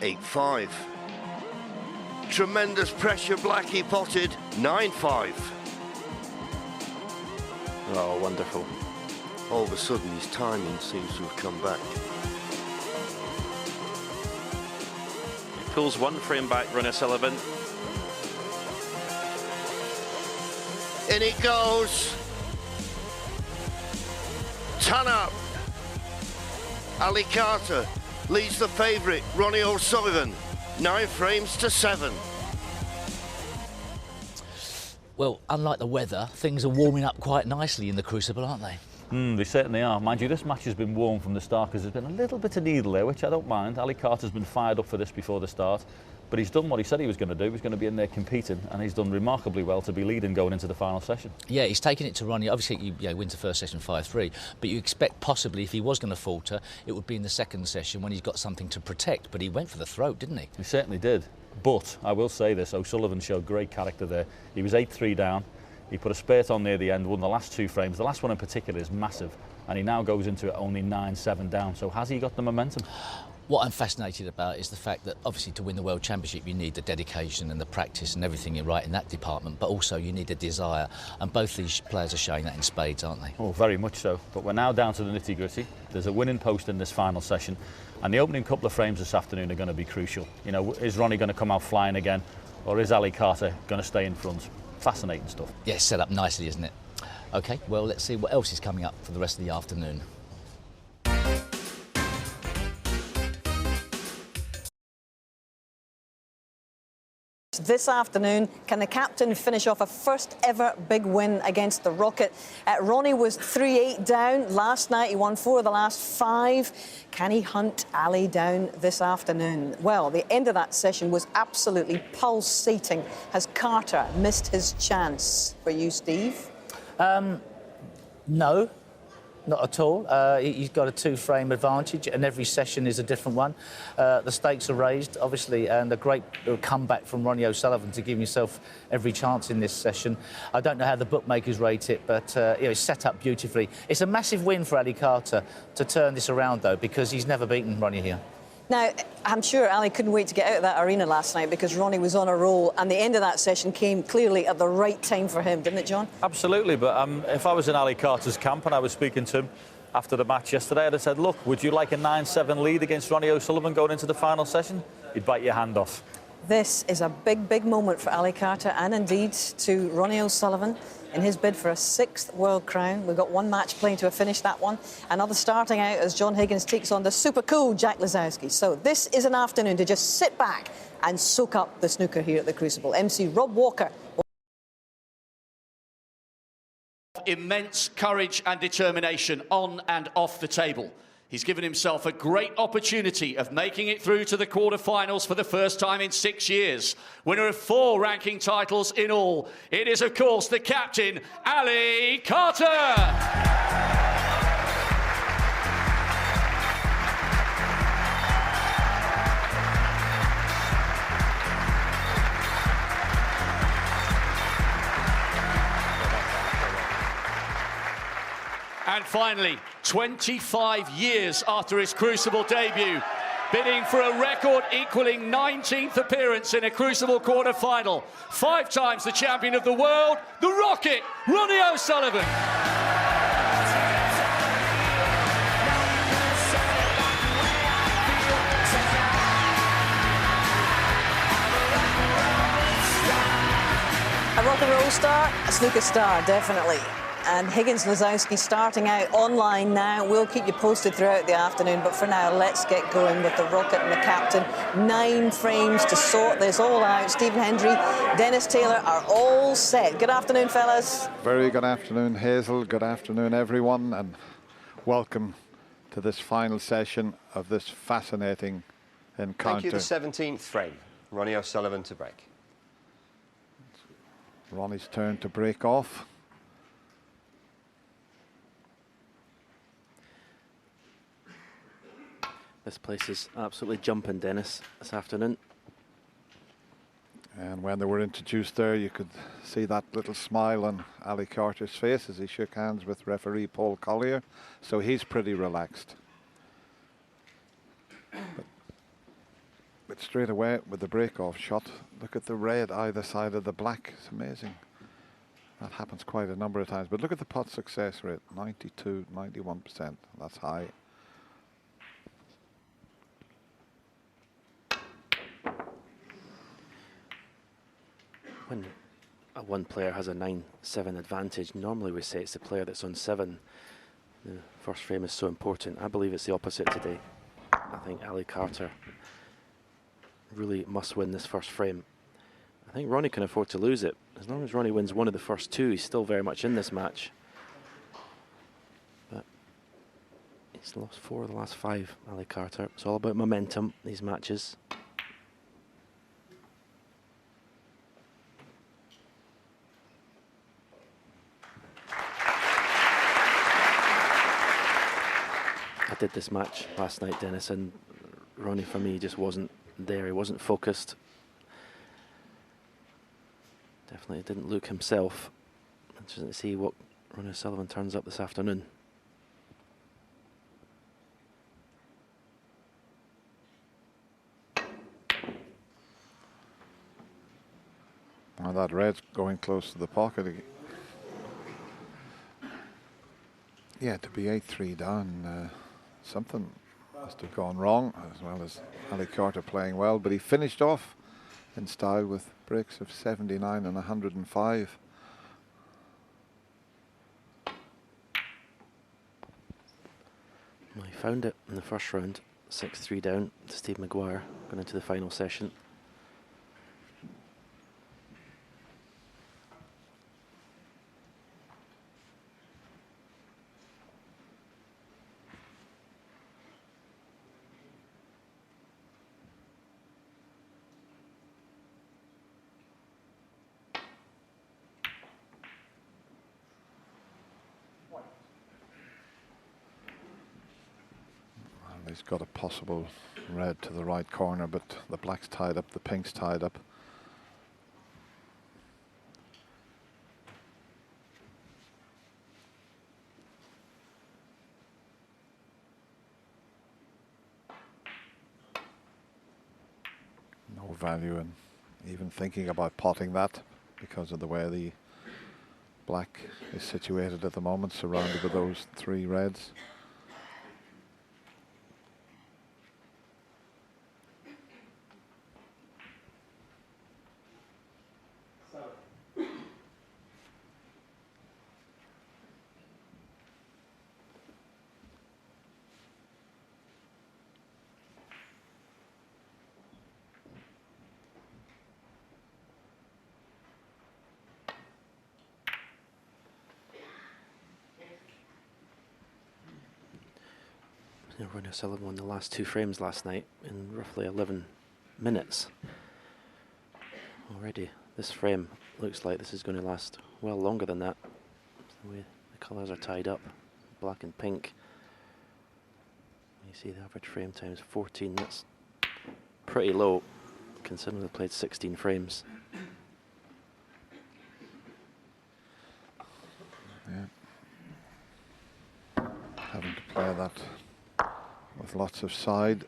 8-5. Tremendous pressure, Blackie potted, 9-5. Oh, wonderful. All of a sudden, his timing seems to have come back. He pulls one frame back, Ronnie O'Sullivan. In it goes. Ton up. Ali Carter leads the favourite, Ronnie O'Sullivan, 9 frames to 7. Well, unlike the weather, things are warming up quite nicely in the Crucible, aren't they? They certainly are. Mind you, this match has been warm from the start because there's been a little bit of needle there, which I don't mind. Ali Carter's been fired up for this before the start, but he's done what he said he was going to do. He's going to be in there competing, and he's done remarkably well to be leading going into the final session. Yeah, he's taken it to Ronnie. Obviously, he wins the first session 5-3, but you expect possibly if he was going to falter, it would be in the second session when he's got something to protect. But he went for the throat, didn't he? He certainly did. But I will say this, O'Sullivan showed great character there. He was 8-3 down. He put a spurt on near the end, won the last 2 frames. The last one in particular is massive, and he now goes into it only 9-7 down. So has he got the momentum? What I'm fascinated about is the fact that obviously to win the World Championship you need the dedication and the practice and everything you're right in that department, but also you need a desire, and both these players are showing that in spades, aren't they? Oh, very much so. But we're now down to the nitty-gritty. There's a winning post in this final session, and the opening couple of frames this afternoon are going to be crucial. You know, is Ronnie going to come out flying again, or is Ali Carter going to stay in front? Fascinating stuff. Yeah, set up nicely, isn't it? OK, well, let's see what else is coming up for the rest of the afternoon. This afternoon, can the captain finish off a first ever big win against the Rocket? Ronnie was 3-8 down last night. He won 4 of the last 5. Can he hunt Ali down this afternoon? Well, the end of that session was absolutely pulsating. Has Carter missed his chance? For you, Steve? No. Not at all. He's got a 2-frame advantage, and every session is a different one. The stakes are raised, obviously, and a great comeback from Ronnie O'Sullivan to give himself every chance in this session. I don't know how the bookmakers rate it, but you know, it's set up beautifully. It's a massive win for Ali Carter to turn this around, though, because he's never beaten Ronnie here. Now, I'm sure Ali couldn't wait to get out of that arena last night because Ronnie was on a roll, and the end of that session came clearly at the right time for him, didn't it, John? Absolutely, but if I was in Ali Carter's camp and I was speaking to him after the match yesterday, I'd have said, look, would you like a 9-7 lead against Ronnie O'Sullivan going into the final session? He'd bite your hand off. This is a big, big moment for Ali Carter and indeed to Ronnie O'Sullivan in his bid for a 6th world crown. We've got one match playing to finish that one. Another starting out as John Higgins takes on the super cool Jack Lisowski. So this is an afternoon to just sit back and soak up the snooker here at the Crucible. MC Rob Walker. Immense courage and determination on and off the table. He's given himself a great opportunity of making it through to the quarterfinals for the first time in 6 years. Winner of 4 ranking titles in all. It is, of course, the captain, Ali Carter. And finally, 25 years after his Crucible debut, bidding for a record equaling 19th appearance in a Crucible quarter-final, 5 times the champion of the world, the Rocket, Ronnie O'Sullivan. A rock and roll star, a snooker star, definitely. And Higgins Lisowski starting out online now. We'll keep you posted throughout the afternoon, but for now, let's get going with the Rocket and the captain. 9 frames to sort this all out. Stephen Hendry, Dennis Taylor are all set. Good afternoon, fellas. Very good afternoon, Hazel. Good afternoon, everyone, and welcome to this final session of this fascinating encounter. Thank you, the 17th frame. Ronnie O'Sullivan to break. Ronnie's turn to break off. This place is absolutely jumping, Dennis, this afternoon. And when they were introduced there, you could see that little smile on Ali Carter's face as he shook hands with referee Paul Collier. So he's pretty relaxed. But straight away with the break-off shot, look at the red either side of the black. It's amazing. That happens quite a number of times. But look at the pot success rate, 92, 91%. That's high. When one player has a 9-7 advantage, normally we say it's the player that's on 7. The first frame is so important. I believe it's the opposite today. I think Ali Carter really must win this first frame. I think Ronnie can afford to lose it. As long as Ronnie wins one of the first 2, he's still very much in this match. But he's lost 4 of the last 5, Ali Carter. It's all about momentum, these matches. I did this match last night, Dennis, and Ronnie for me just wasn't there. He wasn't focused. Definitely didn't look himself. Interesting to see what Ronnie O'Sullivan turns up this afternoon. Well, that red's going close to the pocket again. Yeah, to be 8-3 down, something must have gone wrong, as well as Ali Carter playing well, but he finished off in style with breaks of 79 and 105. Well, he found it in the first round, 6-3 down to Steve Maguire, going into the final session. He's got a possible red to the right corner, but the black's tied up, the pink's tied up. No value in even thinking about potting that because of the way the black is situated at the moment, surrounded with those 3 reds. Ronnie O'Sullivan won the last 2 frames last night in roughly 11 minutes. Already, this frame looks like this is going to last well longer than that. The way the colours are tied up, black and pink. You see the average frame time is 14. That's pretty low, considering they played 16 frames. Yeah. Having to play that with lots of side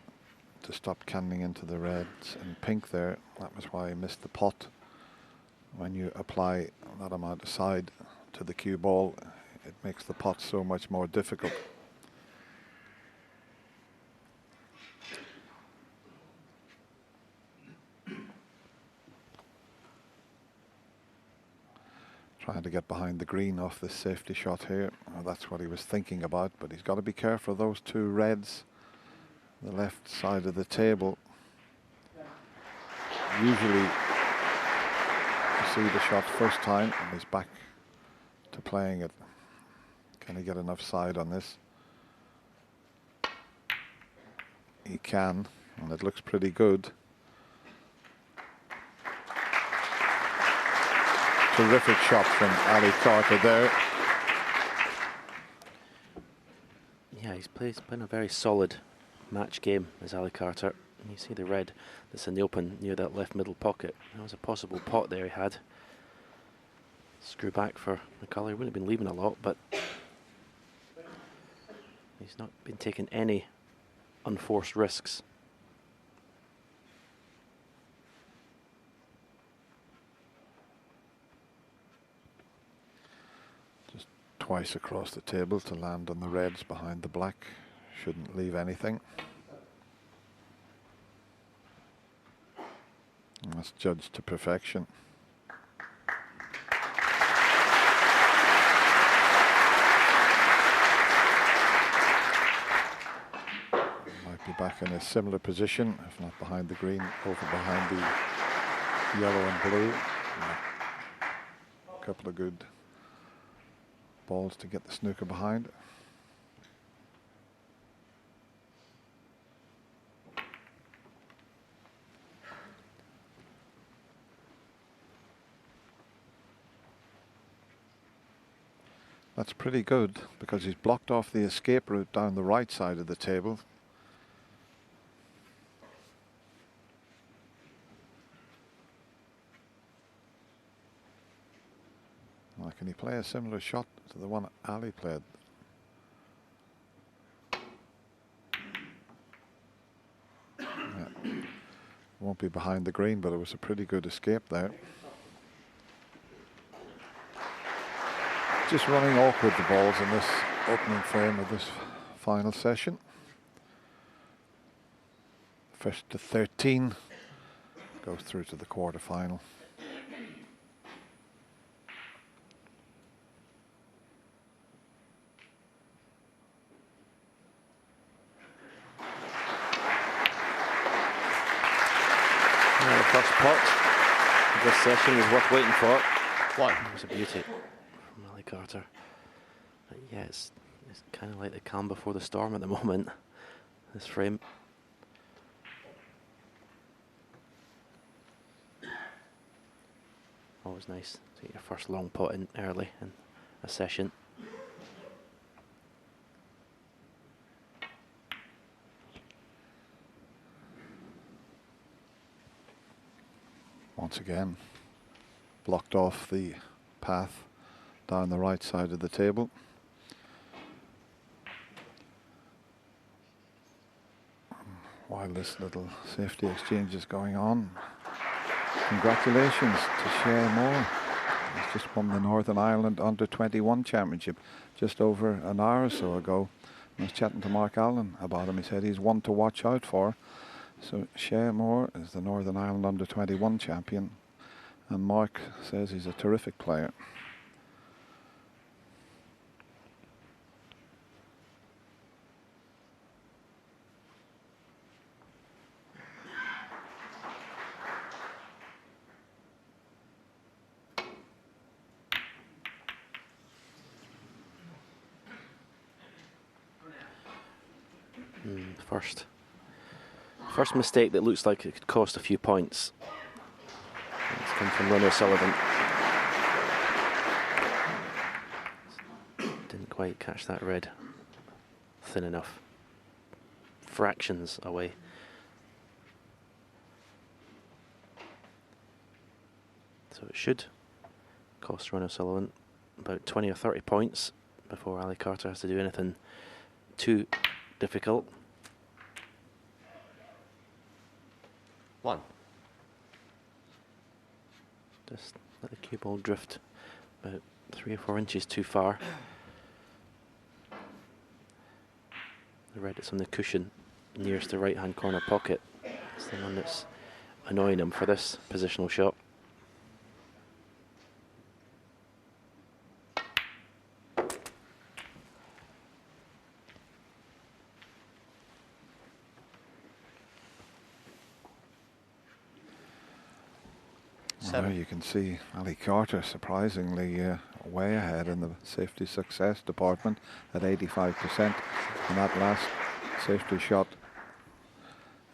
to stop canning into the reds and pink there. That was why I missed the pot. When you apply that amount of side to the cue ball, it makes the pot so much more difficult. Trying to get behind the green off this safety shot here. Well, that's what he was thinking about, but he's got to be careful of those 2 reds. The left side of the table. Usually you see the shot first time and he's back to playing it. Can he get enough side on this? He can, and it looks pretty good. Terrific shot from Ali Carter there. Yeah, he's playing a very solid match game as Ali Carter. And you see the red that's in the open near that left middle pocket. That was a possible pot there he had. Screw back for the colour. He wouldn't have been leaving a lot, but he's not been taking any unforced risks. twice across the table to land on the reds behind the black. Shouldn't leave anything. And that's judged to perfection. Might be back in a similar position, if not behind the green, over behind the yellow and blue. A couple of good balls to get the snooker behind. That's pretty good because he's blocked off the escape route down the right side of the table. Well, can he play a similar shot to the one Ali played? Yeah. Won't be behind the green, but it was a pretty good escape there. Just running awkward, the balls in this opening frame of this final session. First to 13 goes through to the quarter-final. The first pot of this session was worth waiting for. One. It was a beauty from Ali Carter. But yeah, it's kind of like the calm before the storm at the moment, this frame. Always nice to get your first long pot in early in a session. Once again, blocked off the path down the right side of the table. While this little safety exchange is going on, congratulations to Shea Moore. He's just won the Northern Ireland Under-21 Championship just over an hour or so ago. I was chatting to Mark Allen about him. He said he's one to watch out for. So Shea Moore is the Northern Ireland Under-21 champion, and Mark says he's a terrific player. First mistake that looks like it could cost a few points. It's come from Ronnie O'Sullivan. Didn't quite catch that red thin enough. Fractions away. So it should cost Ronnie O'Sullivan about 20 or 30 points before Ali Carter has to do anything too difficult. One. Just let the cue ball drift about 3 or 4 inches too far. The red that's on the cushion nearest the right hand corner pocket. It's the one that's annoying him for this positional shot. Well, you can see Ali Carter surprisingly way ahead in the safety success department at 85%. And that last safety shot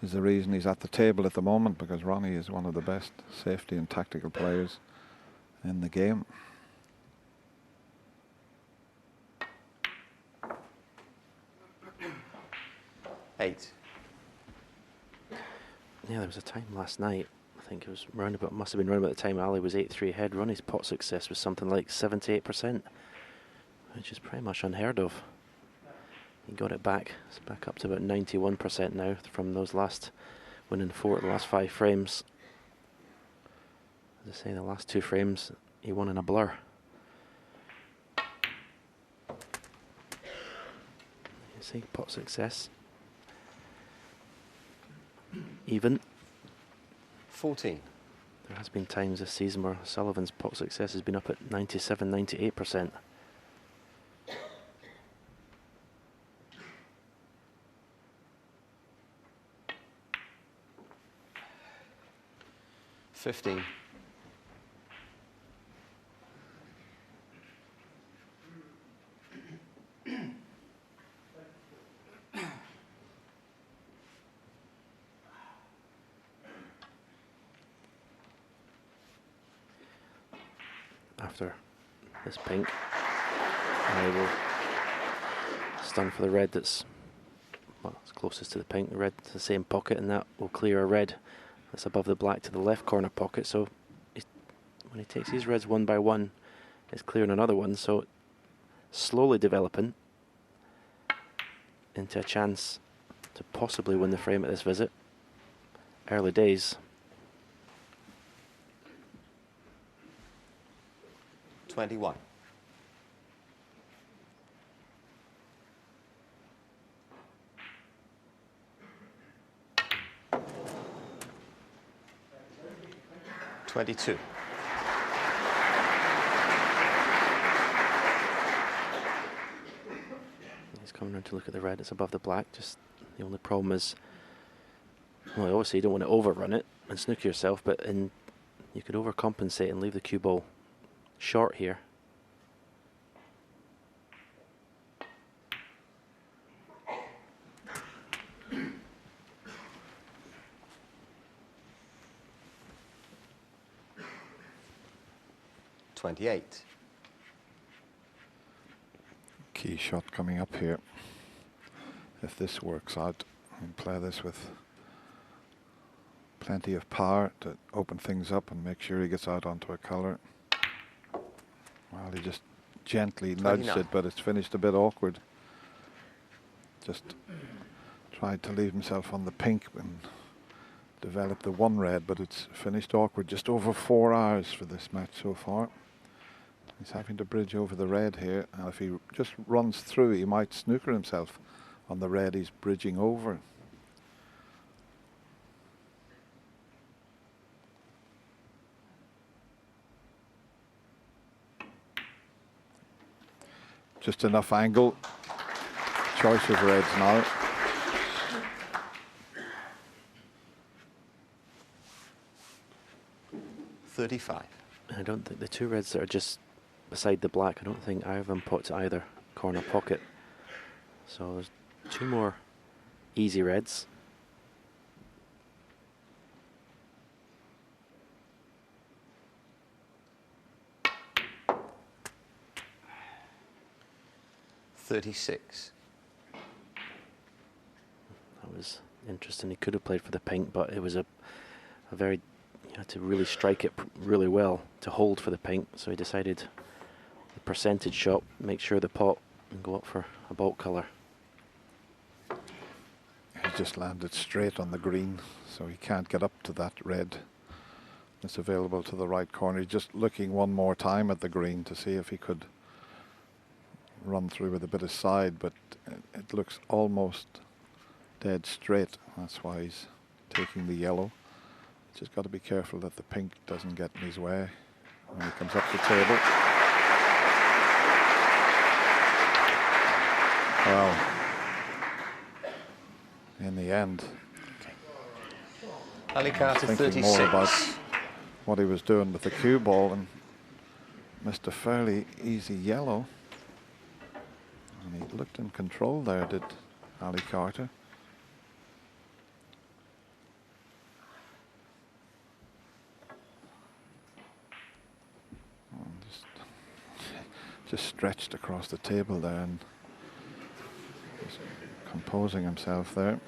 is the reason he's at the table at the moment, because Ronnie is one of the best safety and tactical players in the game. Eight. Yeah, there was a time last night, I think it was roundabout, must have been round about the time Ali was 8-3 ahead. Ronnie's pot success was something like 78%, which is pretty much unheard of. He got it back. It's back up to about 91% now from those last winning 4 of the last 5 frames. As I say, the last 2 frames he won in a blur. You see, pot success. Even. 14. There has been times this season where Sullivan's pot success has been up at 97, 98%. $15. After this pink, I will stun for the red that's, well, it's closest to the pink. The red is the same pocket, and that will clear a red that's above the black to the left corner pocket. So when he takes these reds one by one, it's clearing another one. So slowly developing into a chance to possibly win the frame at this visit. Early days. 21. $22. He's coming around to look at the red. It's above the black. Just the only problem is, well, obviously you don't want to overrun it and snooker yourself, but you could overcompensate and leave the cue ball short here. $28. Key shot coming up here. If this works out, and play this with plenty of power to open things up and make sure he gets out onto a colour. Well, he just gently nudged it, but it's finished a bit awkward. Just tried to leave himself on the pink and develop the one red, but it's finished awkward. Just over 4 hours for this match so far. He's having to bridge over the red here, and if he just runs through, he might snooker himself on the red he's bridging over. Just enough angle. Choice of reds now. $35. I don't think the two reds that are just beside the black, I don't think either of them pot to either corner pocket. So there's two more easy reds. $36. That was interesting. He could have played for the pink, but it was a very, you had to really strike it really well to hold for the pink. So he decided the percentage shot, make sure the pot and go up for a bulk colour. He just landed straight on the green, so he can't get up to that red that's available to the right corner. He's just looking one more time at the green to see if he could run through with a bit of side, but it looks almost dead straight. That's why he's taking the yellow. Just got to be careful that the pink doesn't get in his way when he comes up the table. Well, in the end, Ali Carter, thinking 36. more about what he was doing with the cue ball and missed a fairly easy yellow. And he looked in control there, did Ali Carter. Just stretched across the table there and just composing himself there.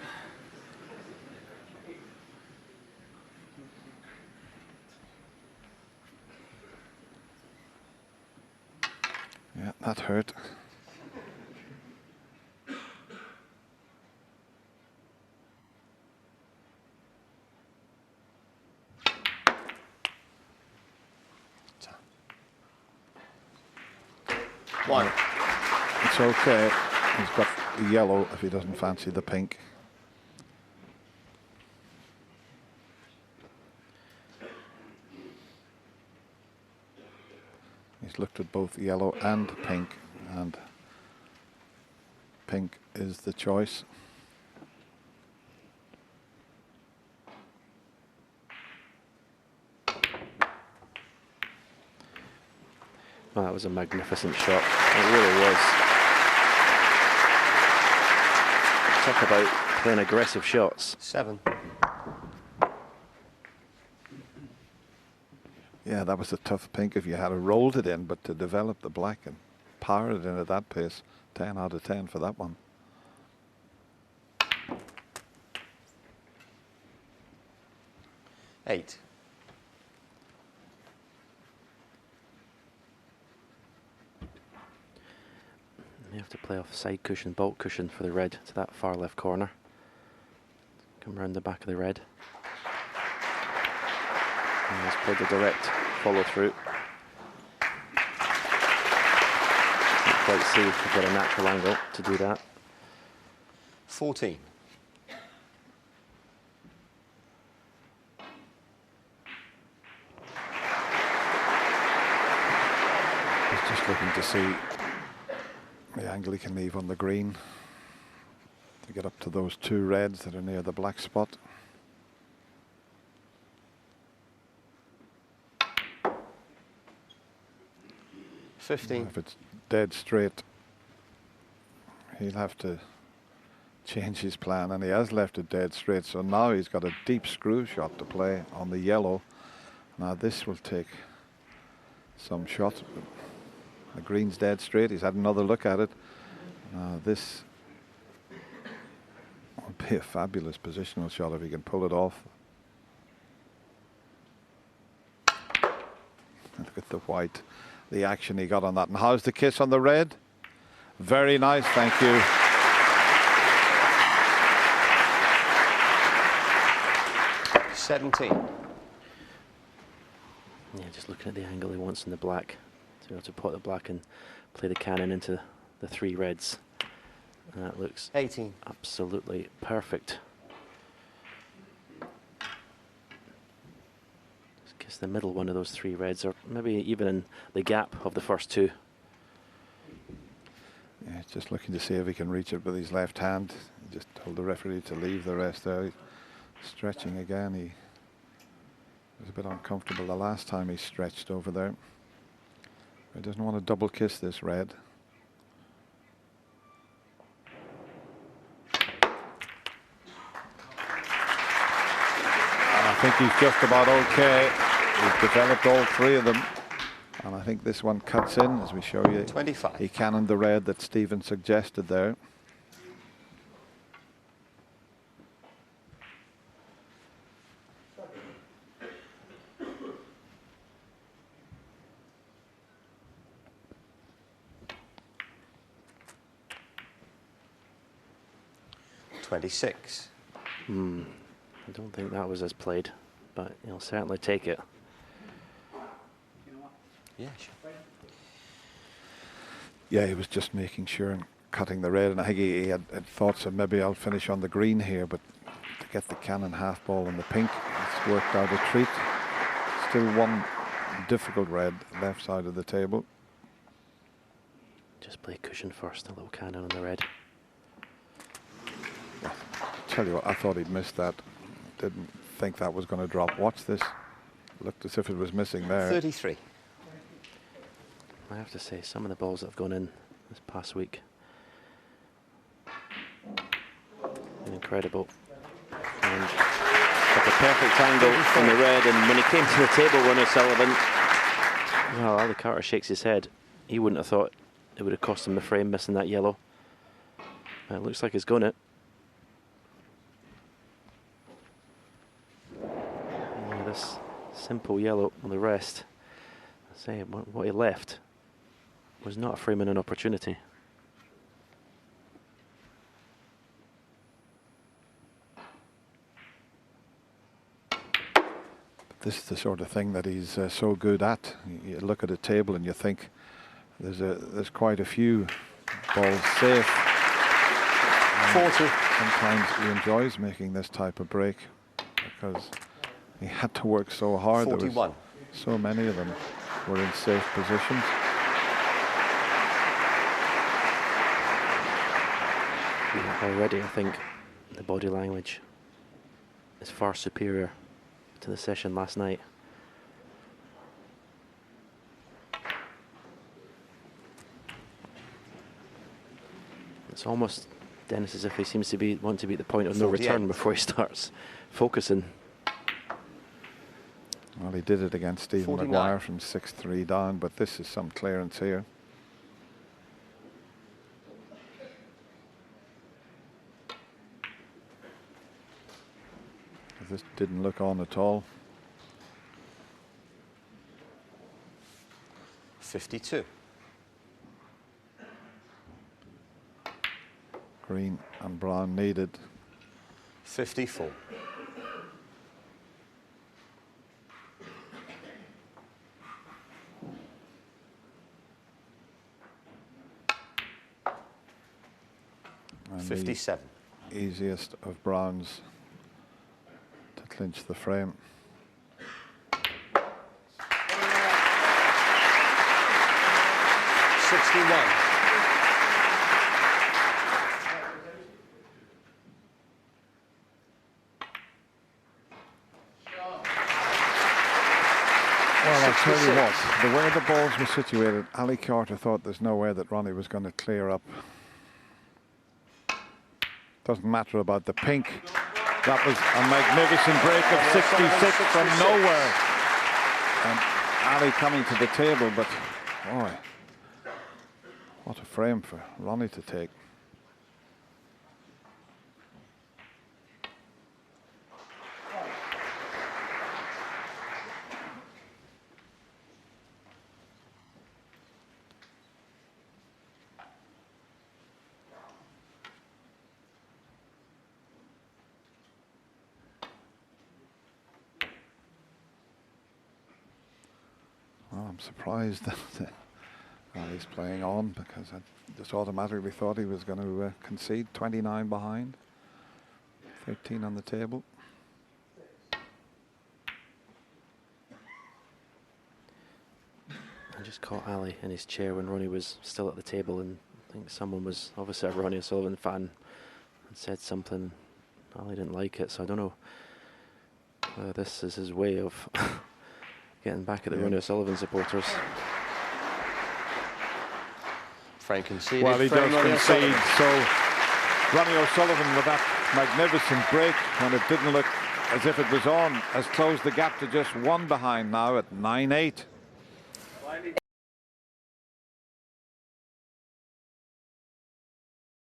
Yeah, that hurt. One. It's okay. He's got yellow if he doesn't fancy the pink. He's looked at both yellow and pink is the choice. Well, that was a magnificent shot. It really was. Talk about playing aggressive shots. 7. Yeah, that was a tough pink if you had rolled it in, but to develop the black and power it in at that pace, 10 out of 10 for that one. Eight. You have to play off side cushion, bolt cushion for the red to that far left corner. Come round the back of the red. And he's played the direct follow through. Not quite see if you've got a natural angle to do that. 14. He's just looking to see the angle he can leave on the green to get up to those two reds that are near the black spot. If it's dead straight, he'll have to change his plan, and he has left it dead straight, so now he's got a deep screw shot to play on the yellow. Now this will take some shots. The green's dead straight. He's had another look at it. This will be a fabulous positional shot if he can pull it off. Look at the white, the action he got on that. And how's the kiss on the red? Very nice, thank you. Yeah, just looking at the angle he wants in the black. To be able to put the black and play the cannon into the three reds. And that looks 18. Absolutely perfect. Just kiss the middle one of those three reds, or maybe even in the gap of the first two. Yeah, just looking to see if he can reach it with his left hand. He just told the referee to leave the rest there. He's stretching again. He was a bit uncomfortable the last time he stretched over there. He doesn't want to double kiss this red. And I think he's just about okay. He's developed all three of them. And I think this one cuts in, as we show you. 25. He cannoned the red that Stephen suggested there. I don't think that was as played, but he'll certainly take it. Yeah, sure. Yeah, he was just making sure and cutting the red, and I think he had thoughts of maybe I'll finish on the green here, but to get the cannon half ball in the pink, it's worked out a treat. Still one difficult red left side of the table. Just play cushion first, a little cannon on the red. Tell you what, I thought he'd missed that. Didn't think that was going to drop. Watch this. Looked as if it was missing there. 33. I have to say, some of the balls that have gone in this past week, incredible. And got the perfect angle on the red, and when he came to the table, Ronnie O'Sullivan, well, Ali Carter shakes his head. He wouldn't have thought it would have cost him the frame, missing that yellow. It looks like he's going it. Yeah, this simple yellow on the rest, I say what he left was not a frame and an opportunity. This is the sort of thing that he's so good at. You look at a table and you think there's quite a few balls safe. Sometimes he enjoys making this type of break because he had to work so hard. 41. There was so many of them were in safe positions. Yeah, already, I think the body language is far superior to the session last night. It's almost, Dennis, as if he seems to want to be at the point of no return before he starts focusing. Well, he did it against Stephen 49. Maguire from 6-3 down, but this is some clearance here. This didn't look on at all. 52. Green and brown needed. 54. And 57. the easiest of browns to clinch the frame. Well, I'll tell you what, the way the balls were situated, Ali Carter thought there's no way that Ronnie was going to clear up. Doesn't matter about the pink. That was a magnificent break of 66 from nowhere. And Ali coming to the table, but boy, what a frame for Ronnie to take. Well, I'm surprised that he's playing on, because I just automatically thought he was going to concede. 29 behind, 13 on the table. I just caught Ali in his chair when Ronnie was still at the table, and I think someone was obviously a Ronnie O'Sullivan fan and said something. Ali didn't like it, so I don't know whether this is his way of getting back at the Ronnie O'Sullivan supporters. Frame conceded. Well, he does concede, so Ronnie O'Sullivan with that magnificent break, when it didn't look as if it was on, has closed the gap to just one behind now at 9-8.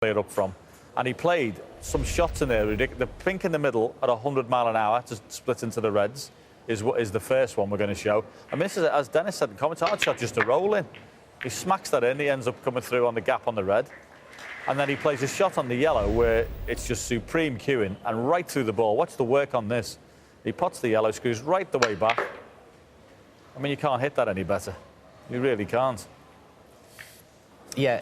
Played up from, and he played some shots in there. The pink in the middle at 100 mile an hour to split into the reds is what is the first one we're going to show. I mean, this is, as Dennis said in comments, hard shot just a roll in. He smacks that in, he ends up coming through on the gap on the red. And then he plays a shot on the yellow where it's just supreme cueing and right through the ball. Watch the work on this. He pots the yellow, screws right the way back. I mean, you can't hit that any better. You really can't. Yeah,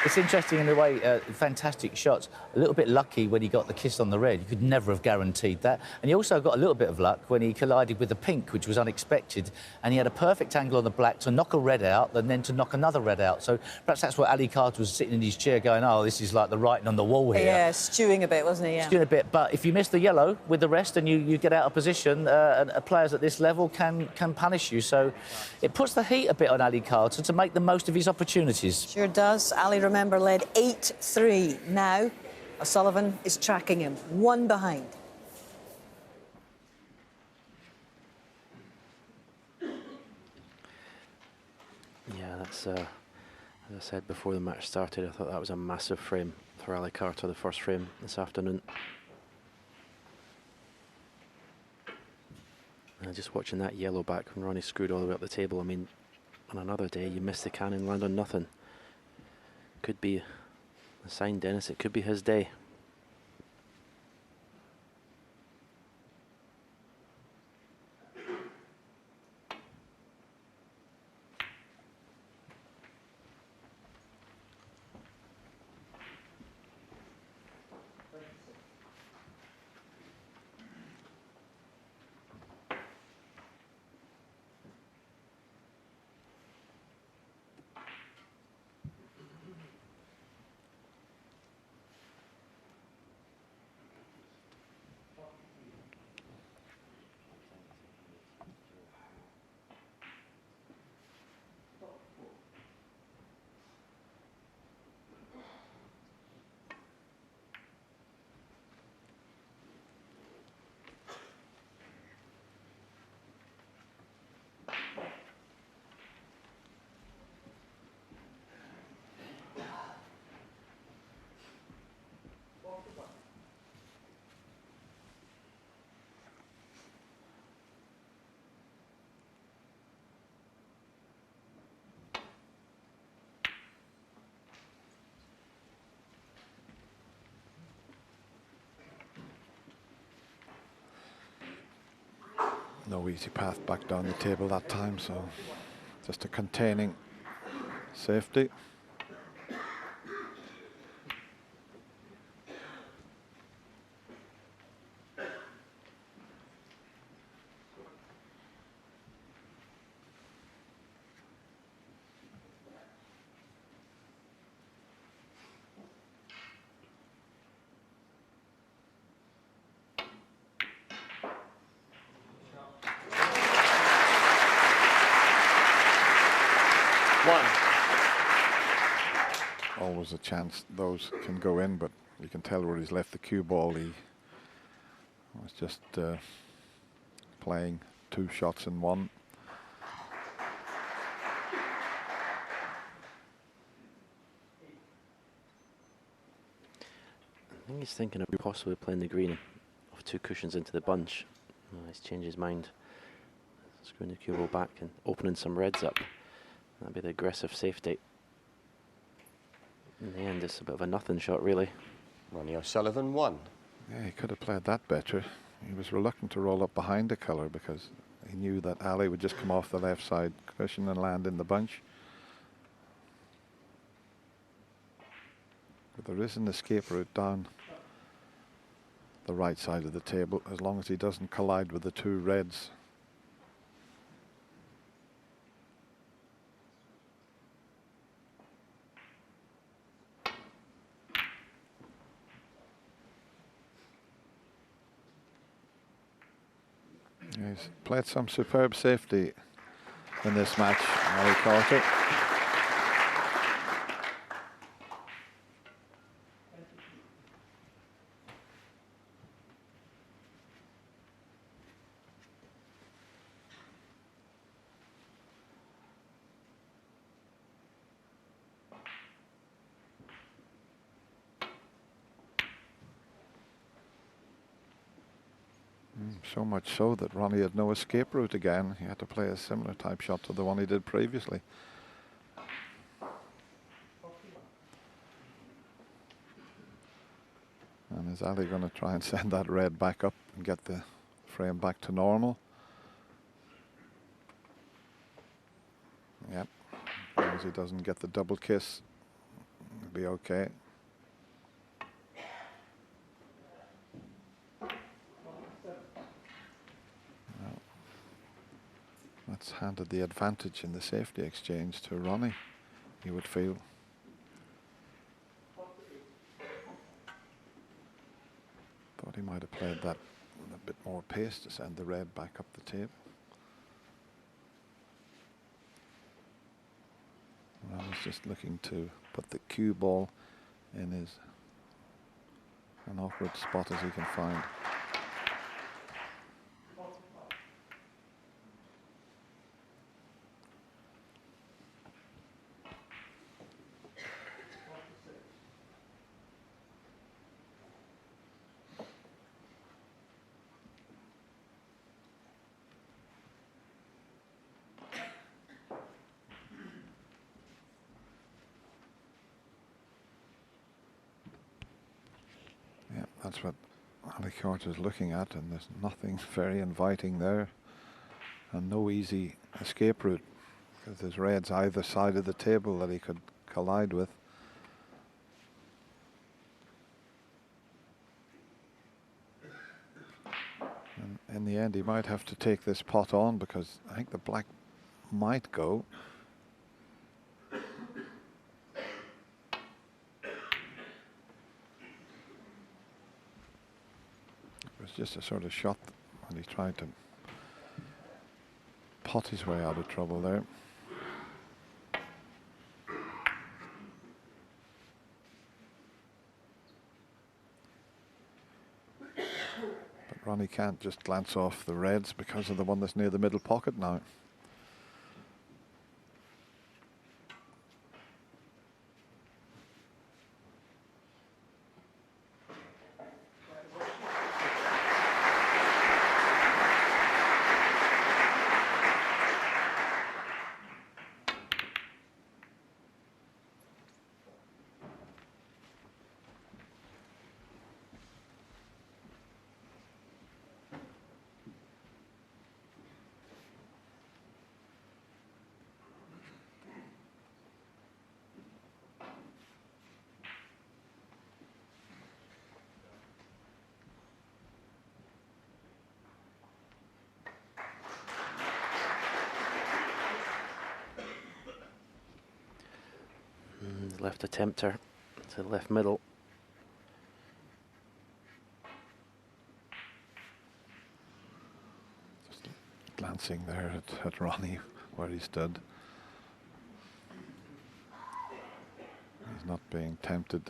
it's interesting in a way, fantastic shots. A little bit lucky when he got the kiss on the red. You could never have guaranteed that. And he also got a little bit of luck when he collided with the pink, which was unexpected. And he had a perfect angle on the black to knock a red out and then to knock another red out. So perhaps that's where Ali Carter was sitting in his chair going, oh, this is like the writing on the wall here. Yeah, stewing a bit, wasn't he? Yeah. Stewing a bit. But if you miss the yellow with the rest and you get out of position, players at this level can punish you. So it puts the heat a bit on Ali Carter to make the most of his opportunities. Sure does. Ali, remember, led 8-3. Now O'Sullivan is tracking him, one behind. Yeah, that's, as I said before the match started, I thought that was a massive frame for Ali Carter, the first frame this afternoon. And just watching that yellow back when Ronnie screwed all the way up the table, I mean, on another day, you miss the cannon, land on nothing. Could be a sign, Dennis, it could be his day. No easy path back down the table that time, so just a containing safety. Always a chance those can go in, but you can tell where he's left the cue ball. He was just playing 2 shots in 1. I think he's thinking of possibly playing the green of 2 cushions into the bunch. He's changed his mind. Screwing the cue ball back and opening some reds up. That'd be the aggressive safety. In the end, it's a bit of a nothing shot, really. Ronnie O'Sullivan 1. Yeah, he could have played that better. He was reluctant to roll up behind the colour because he knew that Ali would just come off the left side cushion and land in the bunch. But there is an escape route down the right side of the table, as long as he doesn't collide with the 2 reds. He's played some superb safety in this match, Ali Carter. So much so that Ronnie had no escape route again. He had to play a similar type shot to the one he did previously. And is Ali going to try and send that red back up and get the frame back to normal? Yep. As long as he doesn't get the double kiss, it'll be okay. That's handed the advantage in the safety exchange to Ronnie, you would feel. Thought he might have played that with a bit more pace to send the red back up the table. Ronnie's just looking to put the cue ball in as an awkward spot as he can find. That's what Ali Carter's looking at, and there's nothing very inviting there, and no easy escape route, because there's reds either side of the table that he could collide with. And in the end, he might have to take this pot on, because I think the black might go. Just a sort of shot, and he tried to pot his way out of trouble there. But Ronnie can't just glance off the reds because of the one that's near the middle pocket now. left a tempter to the left middle. Just glancing there at Ronnie where he stood. He's not being tempted.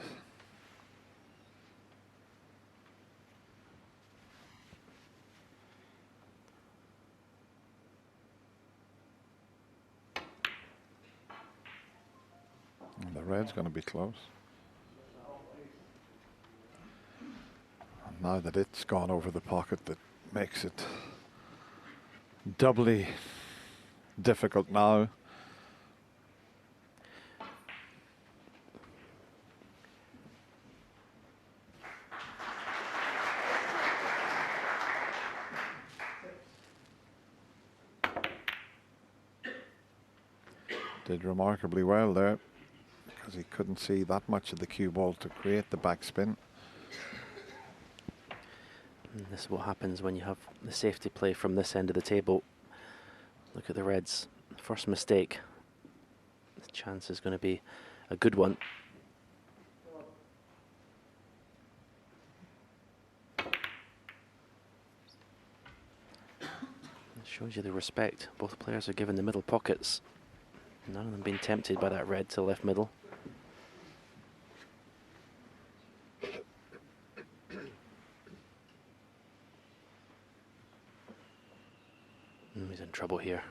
And the red's going to be close. And now that it's gone over the pocket, that makes it doubly difficult now. Did remarkably well there, because he couldn't see that much of the cue ball to create the backspin. And this is what happens when you have the safety play from this end of the table. Look at the Reds. First mistake. The chance is going to be a good one. It shows you the respect both players are given the middle pockets. None of them being tempted by that red to the left middle. He's in trouble here.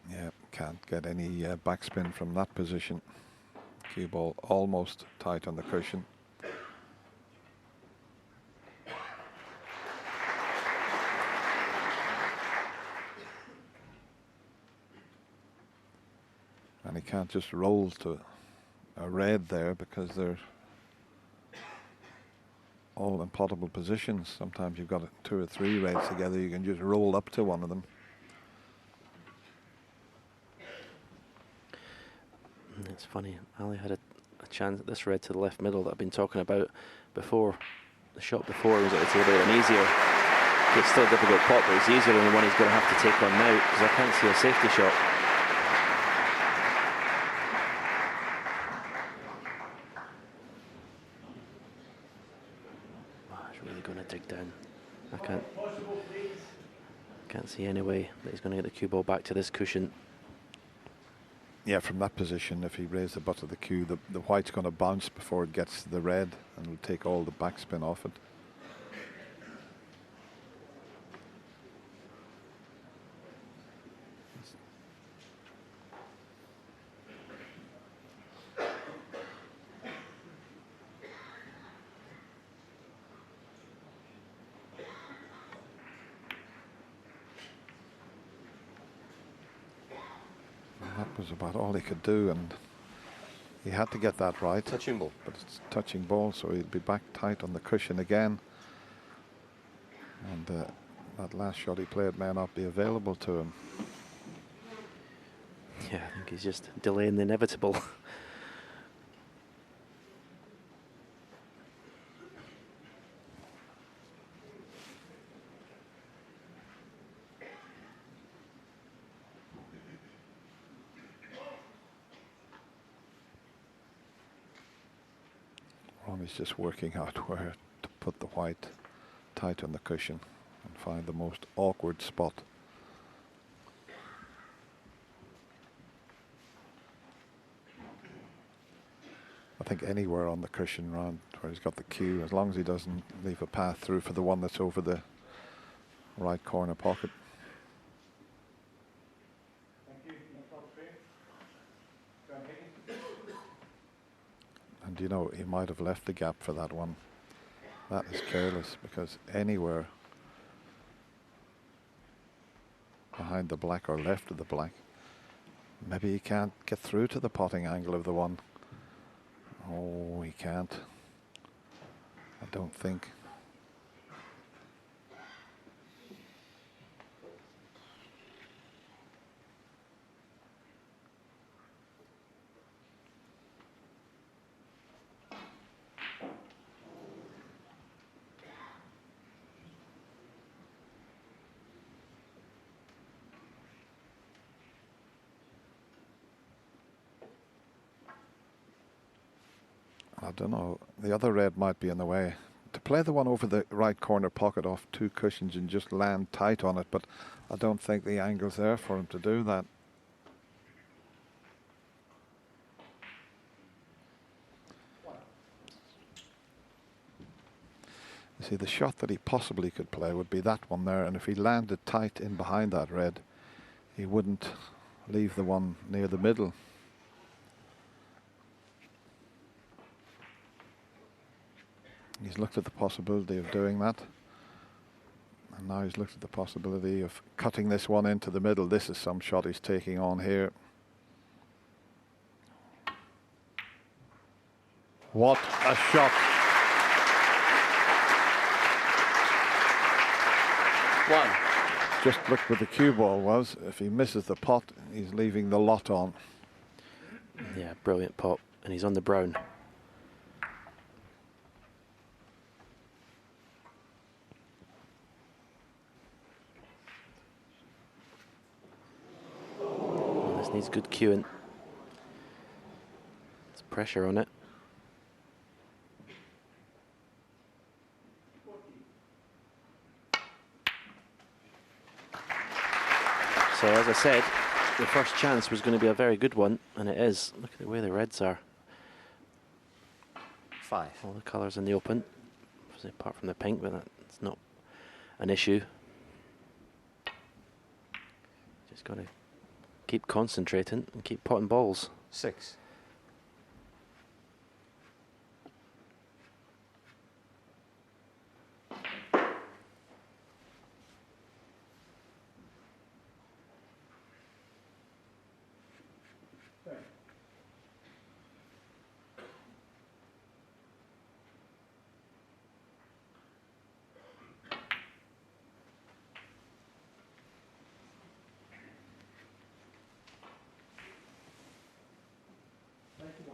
Yeah, can't get any backspin from that position. Cue ball almost tight on the cushion. And he can't just roll to a red there because they're all in potable positions. Sometimes you've got 2 or 3 reds together, you can just roll up to one of them. It's funny, Ali had a chance at this red to the left middle that I've been talking about before. The shot before was at the table and easier. It's still a difficult pot, but it's easier than the one he's going to have to take on now, because I can't see a safety shot. Dig down. I can't see any way that he's going to get the cue ball back to this cushion. Yeah, from that position, if he raised the butt of the cue, the white's going to bounce before it gets to the red and will take all the backspin off it. That was about all he could do, and he had to get that right. Touching ball. But it's touching ball, so he'd be back tight on the cushion again. And that last shot he played may not be available to him. Yeah, I think he's just delaying the inevitable. Ronnie's just working out where to put the white tight on the cushion and find the most awkward spot. I think anywhere on the cushion round where he's got the cue, as long as he doesn't leave a path through for the one that's over the right corner pocket. And you know, he might have left the gap for that one. That is careless, because anywhere behind the black or left of the black, maybe he can't get through to the potting angle of the one. Oh, he can't. I don't think. don't know. The other red might be in the way. To play the one over the right corner pocket off 2 cushions and just land tight on it, but I don't think the angle's there for him to do that. You see, the shot that he possibly could play would be that one there, and if he landed tight in behind that red, he wouldn't leave the one near the middle. He's looked at the possibility of doing that. And now he's looked at the possibility of cutting this one into the middle. This is some shot he's taking on here. What a shot. One. Just look where the cue ball was. If he misses the pot, he's leaving the lot on. Yeah, brilliant pot. And he's on the brown. Needs good cueing. There's pressure on it. So as I said, the first chance was going to be a very good one, and it is. Look at the way the reds are. 5. All the colours in the open, apart from the pink, but that's not an issue. Just got to keep concentrating and keep potting balls. 6.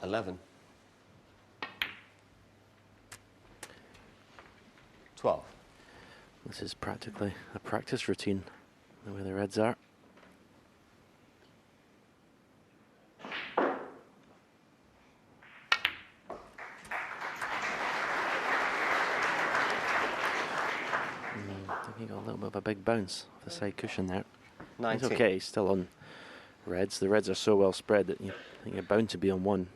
$11. 12. This is practically a practice routine, the way the reds are. I think he got a little bit of a big bounce off the side cushion there. 19. It's okay, he's still on reds. The reds are so well spread that you think you're bound to be on one.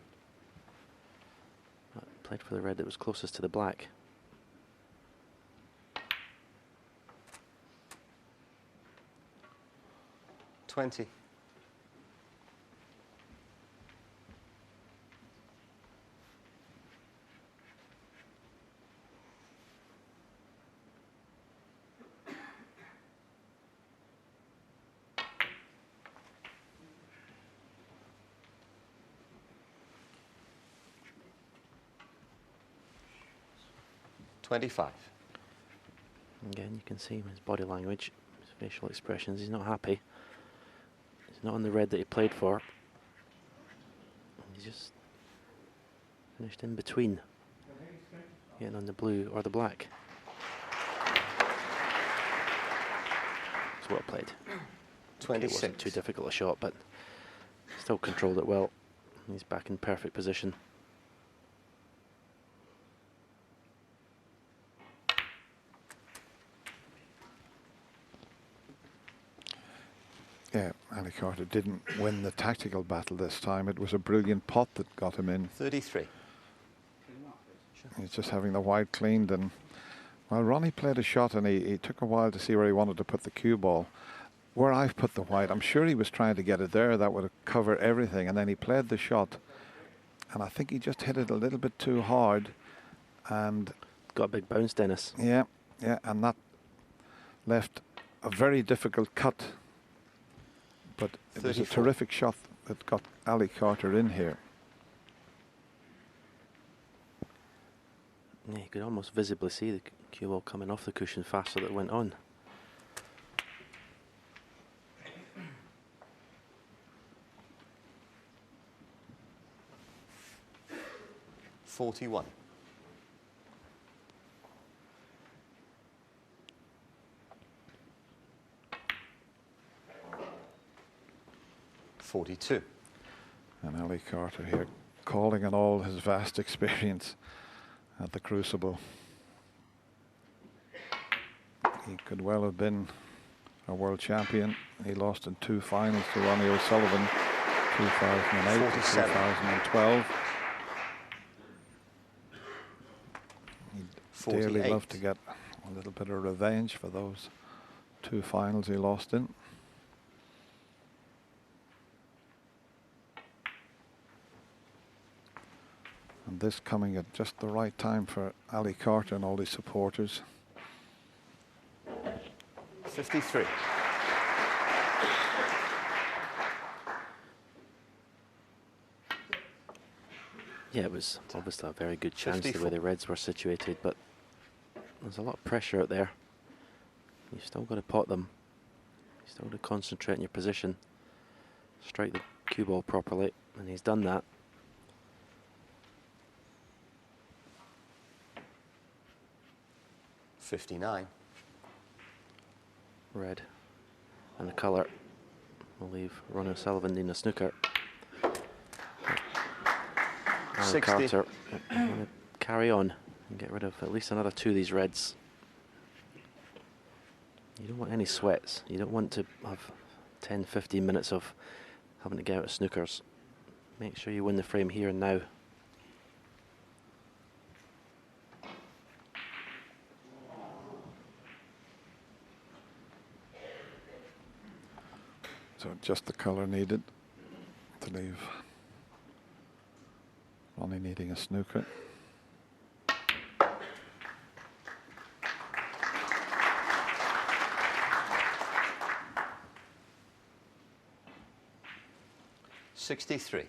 But played for the red that was closest to the black. $20. $25. Again, you can see his body language, his facial expressions. He's not happy. He's not on the red that he played for. He's just finished in between, getting on the blue or the black. It's well played. 26. It wasn't too difficult a shot, but still controlled it well. He's back in perfect position. Yeah, Ali Carter didn't win the tactical battle this time. It was a brilliant pot that got him in. 33. He's just having the white cleaned, and well, Ronnie played a shot, and he took a while to see where he wanted to put the cue ball. Where I've put the white, I'm sure he was trying to get it there. That would have covered everything, and then he played the shot, and I think he just hit it a little bit too hard, and got a big bounce, Dennis. Yeah, and that left a very difficult cut. But it 34. was a terrific shot that got Ali Carter in here. Yeah, you could almost visibly see the cue ball coming off the cushion faster than it went on. $41. 42. And Ali Carter here calling on all his vast experience at the Crucible. He could well have been a world champion. He lost in 2 finals to Ronnie O'Sullivan, 2008 to 2012. He'd dearly love to get a little bit of revenge for those 2 finals he lost in. And this coming at just the right time for Ali Carter and all his supporters. 53. Yeah, it was obviously a very good chance the way the Reds were situated, but there's a lot of pressure out there. You've still got to pot them. You've still got to concentrate on your position, strike the cue ball properly, and he's done that. $59. Red and the colour will leave Ronnie O'Sullivan in a snooker. And 60. Carter going to carry on and get rid of at least another 2 of these reds. You don't want any sweats. You don't want to have 10-15 minutes of having to get out of snookers. Make sure you win the frame here and now. So just the colour needed to leave Ronnie needing a snooker. $63.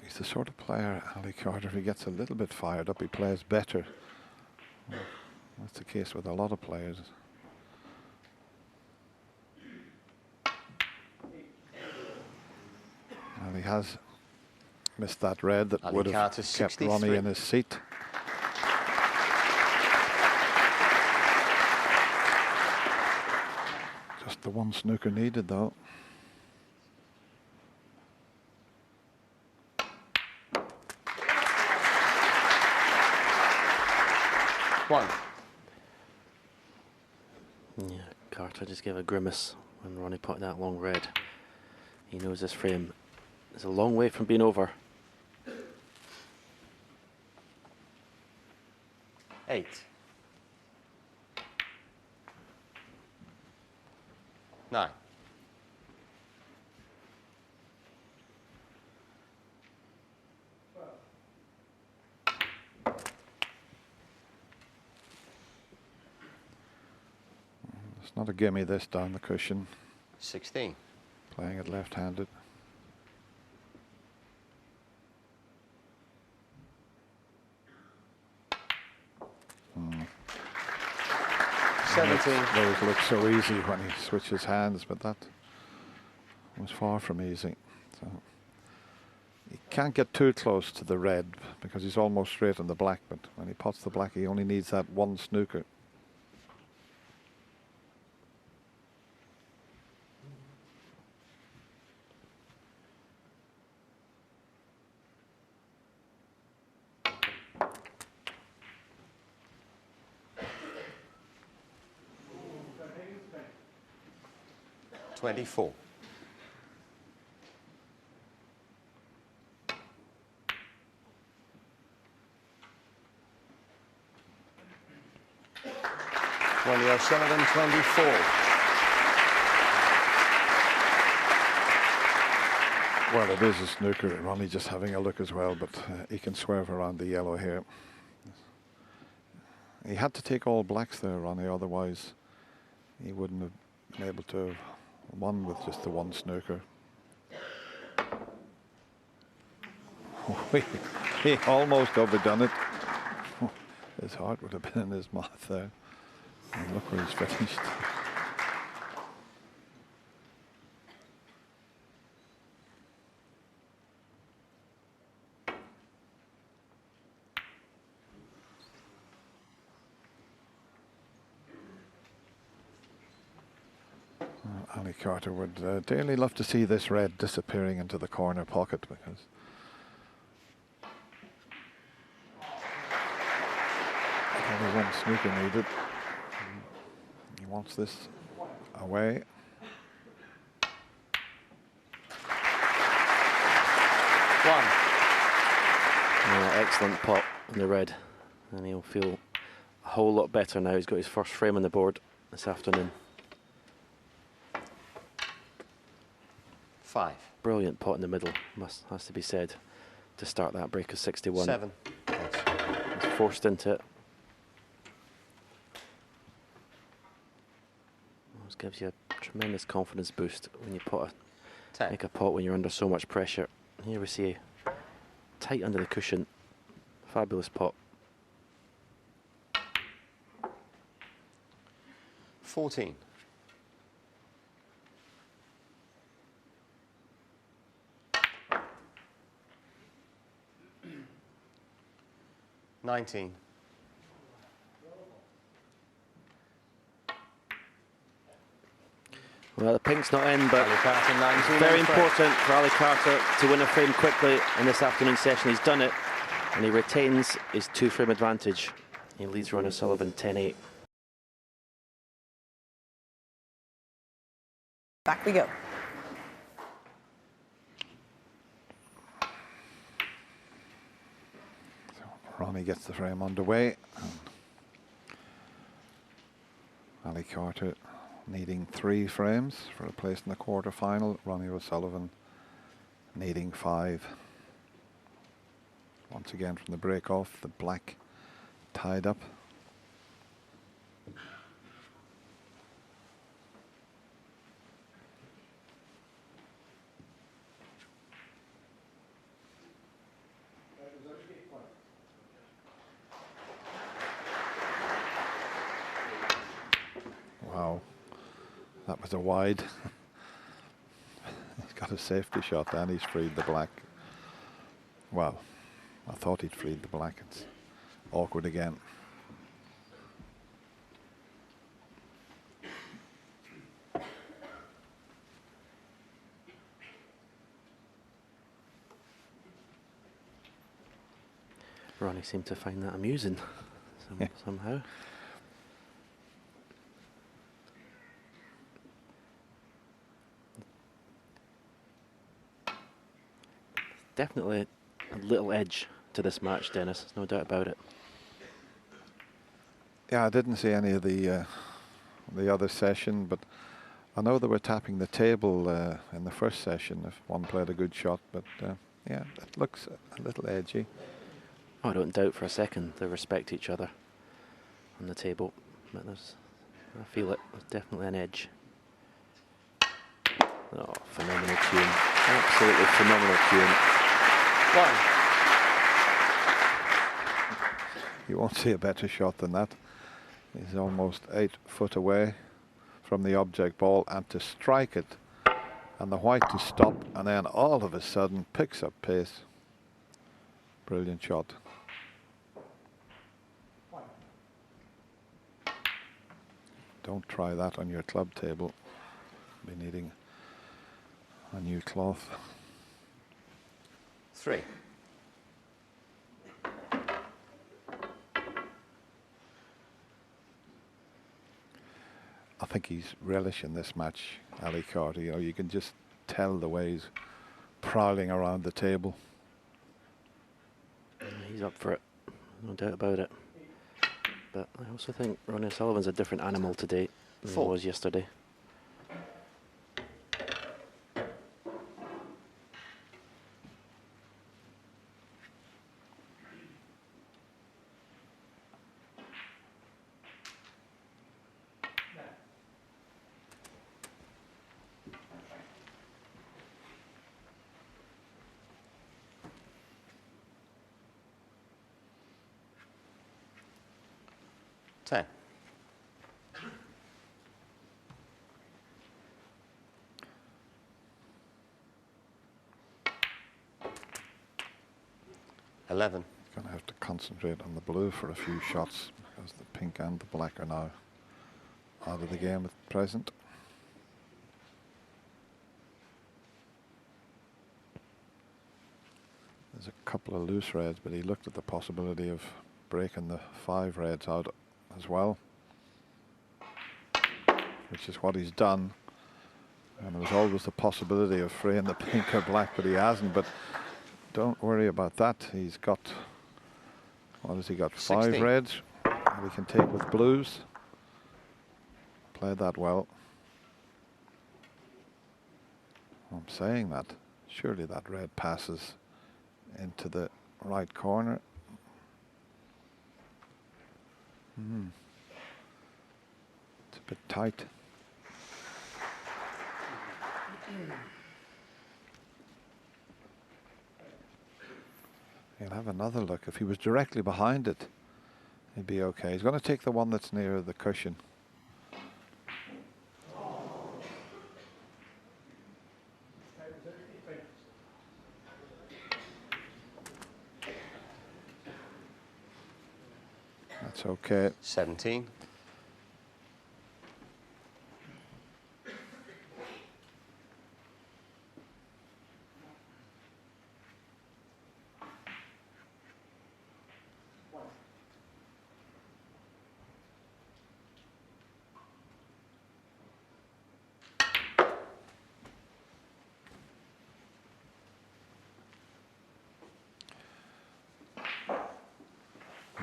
He's the sort of player, Ali Carter, if he gets a little bit fired up, he plays better. Well, that's the case with a lot of players. And he has missed that red that Ali would have Carter, kept 63. Ronnie in his seat. Just the one snooker needed, though. One. Yeah, Carter just gave a grimace when Ronnie put that long red. He knows this frame is a long way from being over. 8. 9. It's not a gimme this down the cushion. 16. Playing it left-handed. Hmm. 17. Those look so easy when he switches hands, but that was far from easy. So he can't get too close to the red because he's almost straight on the black, but when he pots the black, he only needs that one snooker. $24. Ronnie O'Sullivan, 24. Well, it is a snooker. Ronnie just having a look as well, but he can swerve around the yellow here. He had to take all blacks there, Ronnie, otherwise he wouldn't have been able to have won with just the one snooker. He almost overdone it. His heart would have been in his mouth there. And look where he's finished. Ali Carter would dearly love to see this red disappearing into the corner pocket, because only one snooker needed. He wants this away. One. Excellent pot on the red, and he'll feel a whole lot better now. He's got his first frame on the board this afternoon. 5. Brilliant pot in the middle, has to be said, to start that break of 61. 7. He's forced into it. This gives you a tremendous confidence boost when you make a pot when you're under so much pressure. Here we see tight under the cushion, fabulous pot. 14. $19. Well, the pink's not in, but it's very important for Ali Carter to win a frame quickly in this afternoon session. He's done it, and he retains his 2-frame advantage. He leads Ronnie O'Sullivan 10-8. Back we go. So Ronnie gets the frame underway. Ali Carter needing 3 frames for a place in the quarter-final. Ronnie O'Sullivan needing 5. Once again from the break-off, the black tied up. Wow. That was a wide. He's got a safety shot and he's freed the black. Well, I thought he'd freed the black. It's awkward again. Ronnie seemed to find that amusing somehow. Definitely a little edge to this match, Dennis. There's no doubt about it. Yeah, I didn't see any of the other session, but I know they were tapping the table in the first session if one played a good shot. But yeah, it looks a little edgy. Oh, I don't doubt for a second they respect each other on the table, but I feel it. There's definitely an edge. Oh, phenomenal tune! Absolutely phenomenal tune. 1. You won't see a better shot than that. He's almost 8 foot away from the object ball, and to strike it, and the white to stop, and then all of a sudden picks up pace. Brilliant shot. Don't try that on your club table. Be needing a new cloth. 3. I think he's relishing this match, Ali Carter. You know, you can just tell the way he's prowling around the table. He's up for it, no doubt about it. But I also think Ronnie O'Sullivan's a different animal today than he was yesterday. Going to have to concentrate on the blue for a few shots because the pink and the black are now out of the game at present. There's a couple of loose reds, but he looked at the possibility of breaking the 5 reds out as well, which is what he's done. And there was always the possibility of fraying the pink or black, but he hasn't. But don't worry about that. He's got, what has he got? 5 16. reds that he can take with blues. Played that well. I'm saying that. Surely that red passes into the right corner. It's a bit tight. He'll have another look. If he was directly behind it, he'd be okay. He's going to take the one that's near the cushion. That's okay. 17.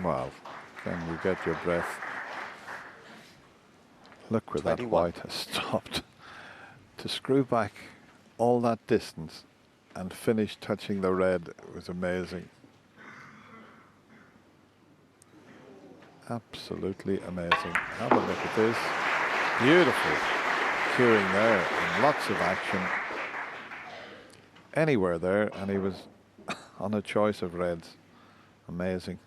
Well, then you get your breath. Look where 21. that white has stopped. To screw back all that distance and finish touching the red was amazing. Absolutely amazing. Have a look at this. Beautiful cueing there and lots of action. Anywhere there, and he was on a choice of reds. Amazing.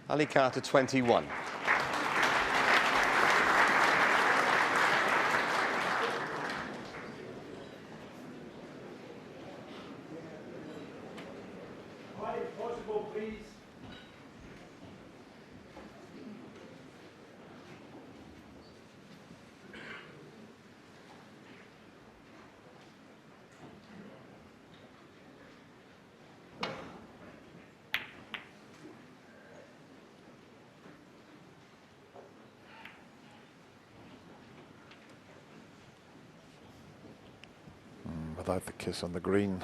Ali Carter 21. Without the kiss on the green,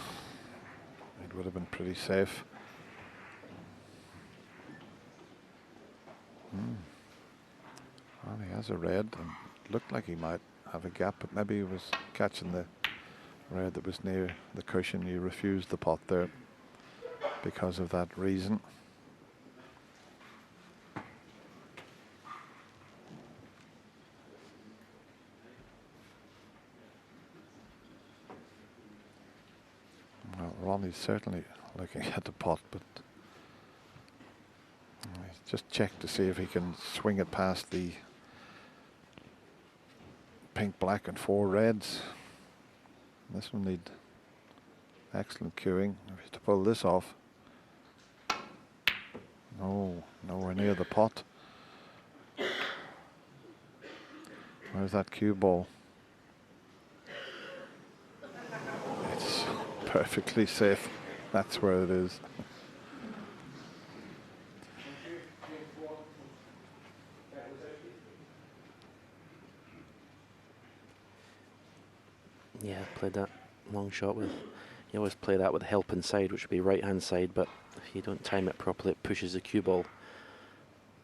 it would have been pretty safe. Well, he has a red, and it looked like he might have a gap, but maybe he was catching the red that was near the cushion. He refused the pot there because of that reason. Well, Ronnie's certainly looking at the pot, but he's just checked to see if he can swing it past the pink, black and 4 reds. This will need excellent cueing. If he's to pull this off. No, nowhere near the pot. Where's that cue ball? It's perfectly safe. That's where it is. Yeah, played that long shot with. You always play that with the help inside, which would be right hand side, but if you don't time it properly, it pushes the cue ball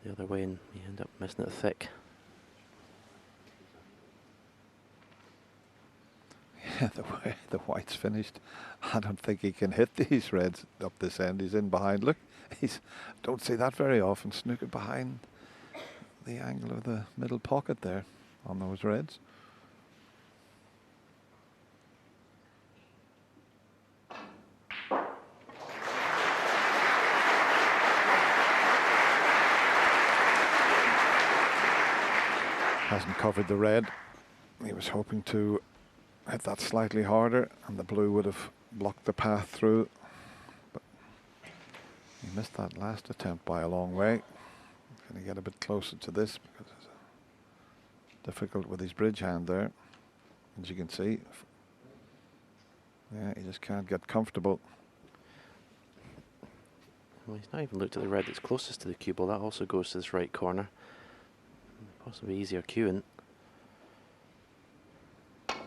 the other way and you end up missing it thick. Yeah, the way the white's finished, I don't think he can hit these reds up this end. He's in behind. Look, don't see that very often. Snooker behind the angle of the middle pocket there on those reds. Hasn't covered the red. He was hoping to hit that slightly harder, and the blue would have blocked the path through. But he missed that last attempt by a long way. Can he get a bit closer to this? Because it's difficult with his bridge hand there, as you can see. Yeah, he just can't get comfortable. Well, he's not even looked at the red that's closest to the cue ball. That also goes to this right corner. Possibly easier cueing. Well,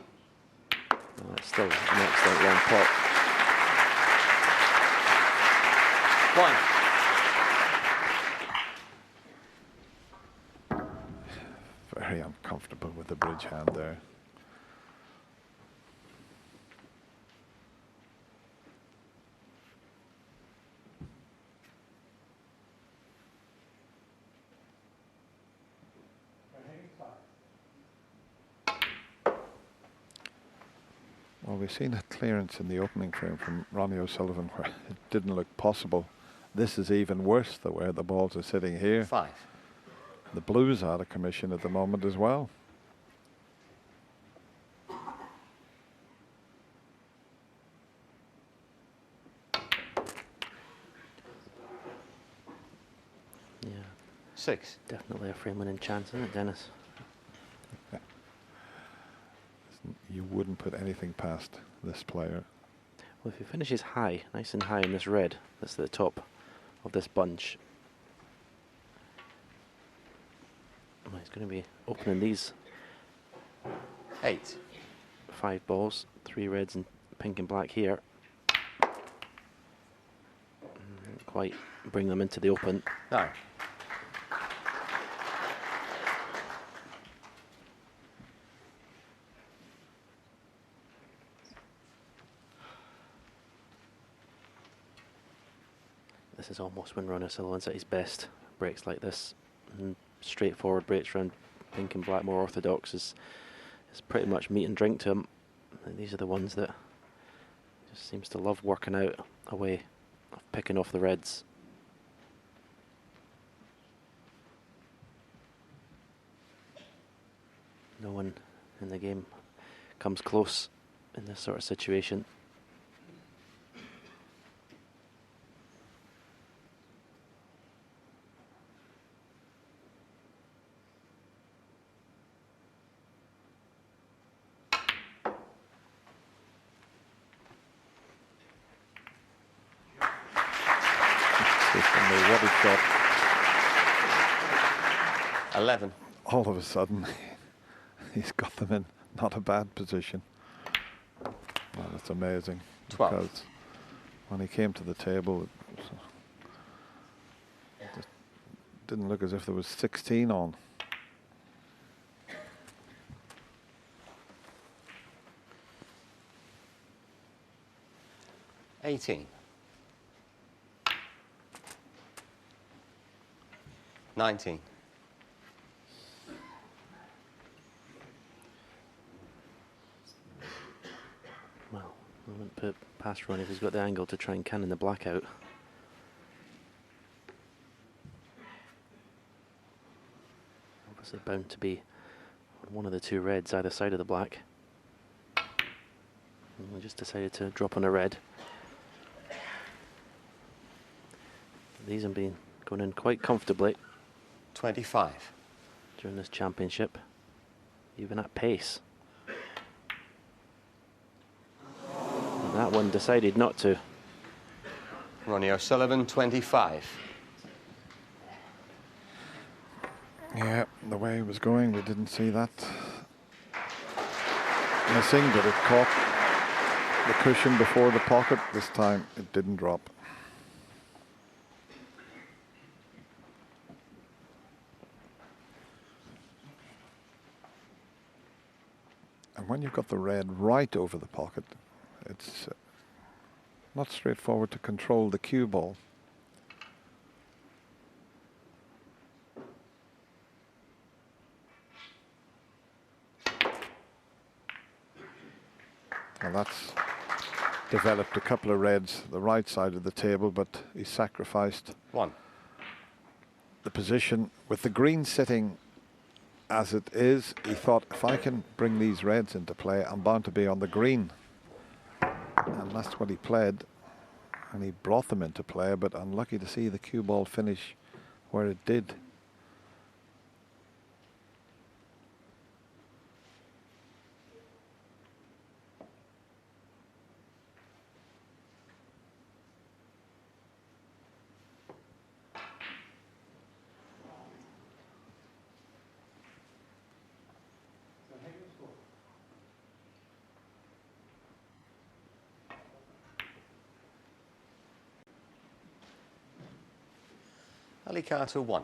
that's still an excellent long pot. One. Very uncomfortable with the bridge hand there. Well, we've seen a clearance in the opening frame from Ronnie O'Sullivan where it didn't look possible. This is even worse, the way the balls are sitting here. 5. The blues out of commission at the moment as well. Yeah. 6. Definitely a frame winning chance, isn't it, Dennis? You wouldn't put anything past this player. Well, if he finishes high, nice and high in this red, that's at the top of this bunch. Well, he's going to be opening these 8. 5 balls, 3 reds and pink and black here. Didn't quite bring them into the open. 9. This is almost when Ronnie O'Sullivan's at his best. Breaks like this, and straightforward breaks around pink and black, more orthodox, is pretty much meat and drink to him. And these are the ones that just seems to love working out a way of picking off the reds. No one in the game comes close in this sort of situation. What he's got. 11. All of a sudden, he's got them in not a bad position. Well, that's amazing. 12. Because when he came to the table, it just didn't look as if there was 16 on. $18. 19. Well, I wouldn't put past Ronnie if he's got the angle to try and cannon the black out. Obviously bound to be one of the 2 reds either side of the black. And we just decided to drop on a red. These have been going in quite comfortably 25. during this championship, even at pace. And that one decided not to. Ronnie O'Sullivan, 25. Yeah, the way he was going, we didn't see that missing, but it caught the cushion before the pocket. This time it didn't drop. And when you've got the red right over the pocket, it's not straightforward to control the cue ball. Well, that's developed a couple of reds the right side of the table, but he sacrificed 1. the position with the green sitting as it is, he thought, if I can bring these reds into play, I'm bound to be on the green. And that's what he played. And he brought them into play, but unlucky to see the cue ball finish where it did. Ali Carter 1.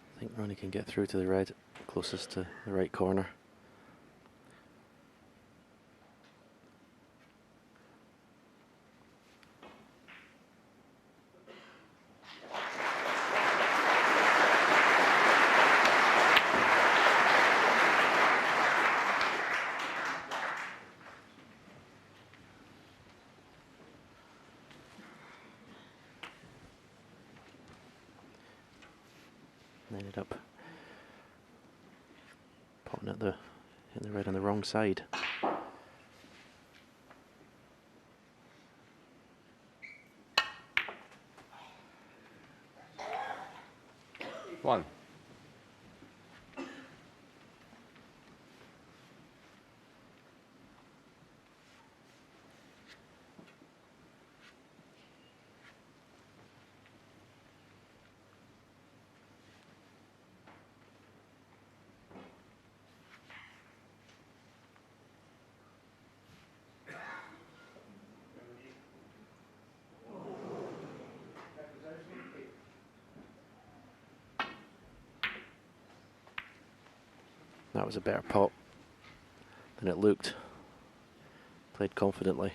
I think Ronnie can get through to the red, closest to the right corner. Ended up potting at hitting the red on the wrong side. One. That was a better pot than it looked. Played confidently.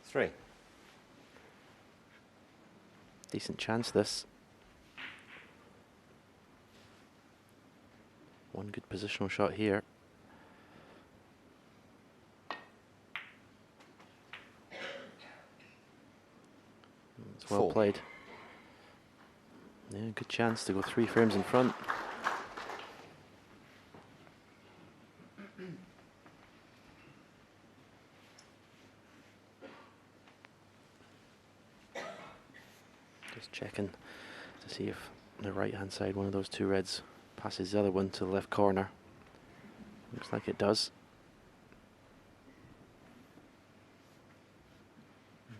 3. Decent chance this. One good positional shot here. It's well 4. played. Yeah, good chance to go 3 frames in front. Just checking to see if on the right hand side one of those 2 reds passes the other one to the left corner. Looks like it does.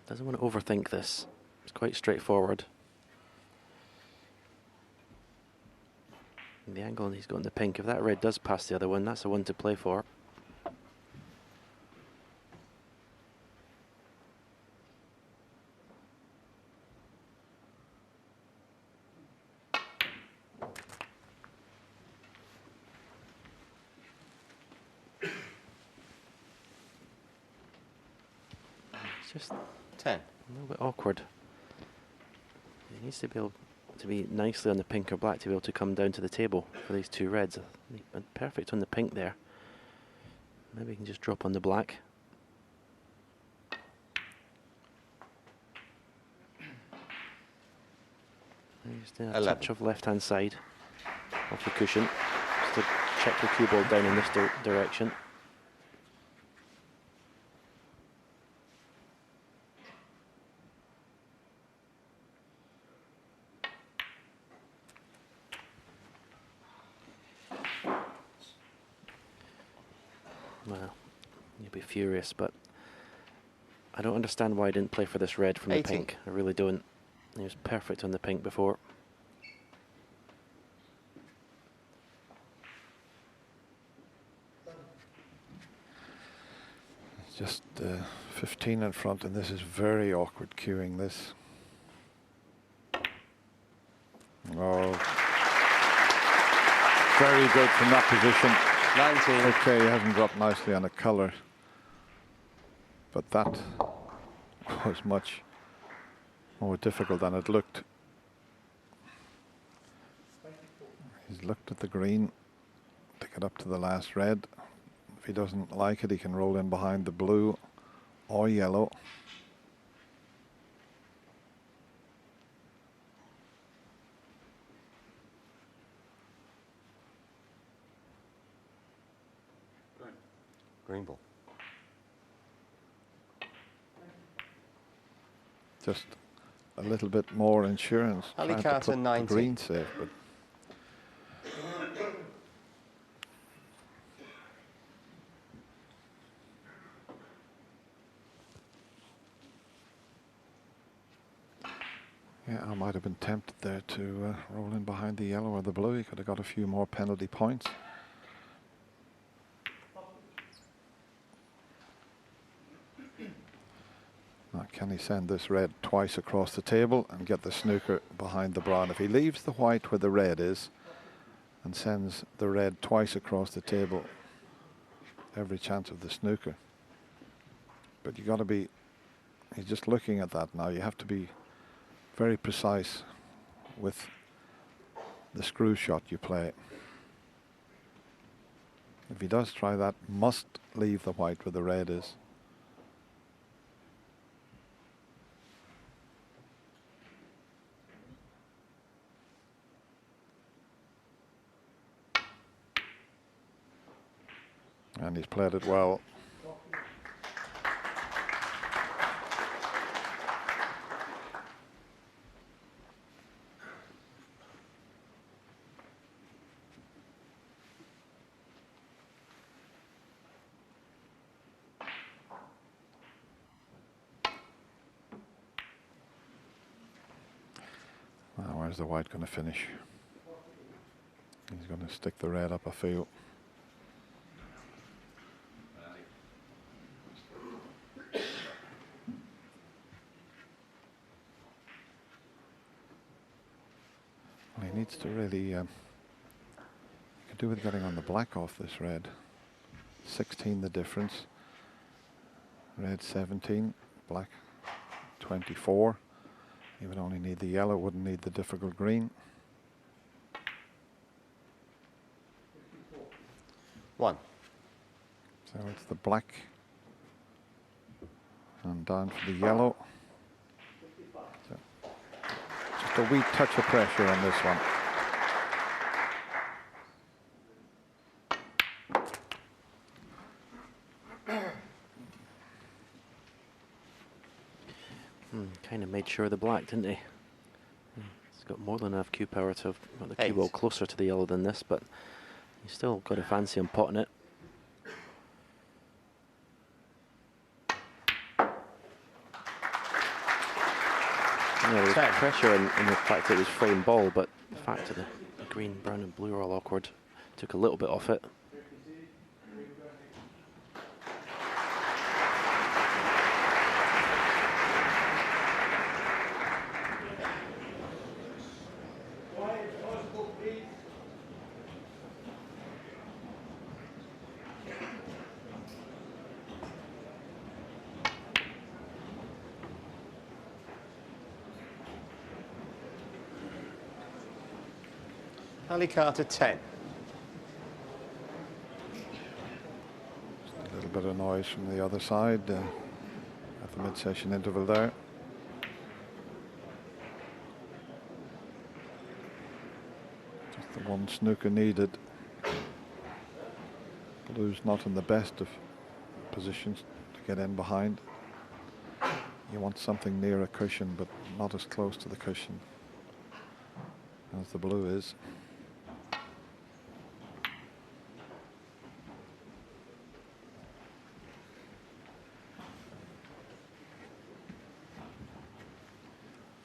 Doesn't want to overthink this. It's quite straightforward. The angle he's got in the pink, if that red does pass the other one, that's the one to play for. It's just 10. a little bit awkward. He needs to be able to be nicely on the pink or black to be able to come down to the table for these 2 reds. Perfect on the pink there. Maybe he can just drop on the black. Just a touch of left hand side. off the cushion. Just to check the cue ball down in this direction. Well, you'll be furious, but I don't understand why I didn't play for this red from the 18. pink. I really don't. He was perfect on the pink before. It's just 15 in front, and this is very awkward cueing this. Oh, very good from that position. 19. Okay, he hasn't dropped nicely on a colour, but that was much more difficult than it looked. He's looked at the green to get up to the last red. If he doesn't like it, he can roll in behind the blue or yellow. Green ball. Just a little bit more insurance. Ali Trying to Carter, put the 19. green safe, but yeah, I might have been tempted there to roll in behind the yellow or the blue. He could have got a few more penalty points. Now, can he send this red twice across the table and get the snooker behind the brown? If he leaves the white where the red is and sends the red twice across the table, every chance of the snooker. But you got to be, he's just looking at that now. You have to be very precise with the screw shot you play. If he does try that, must leave the white where the red is. And he's played it well. Now, where's the white going to finish? He's going to stick the red up, I feel. Well, he needs to really could do with getting on the black off this red. 16 the difference. Red 17, black 24. He would only need the yellow, wouldn't need the difficult green. 1. So it's the black and down for the yellow. So just a wee touch of pressure on this one. Kind of made sure of the black, didn't he? He's got more than enough cue power to have got the cue ball closer to the yellow than this, but he's still got a fancy on potting it. Yeah, there was pressure in the fact it was frame ball, but the fact that the green, brown and blue are all awkward took a little bit off it. Ali Carter, 10. A little bit of noise from the other side at the mid-session interval there. Just The one snooker needed. Blue's not in the best of positions to get in behind. You want something near a cushion, but not as close to the cushion as the blue is.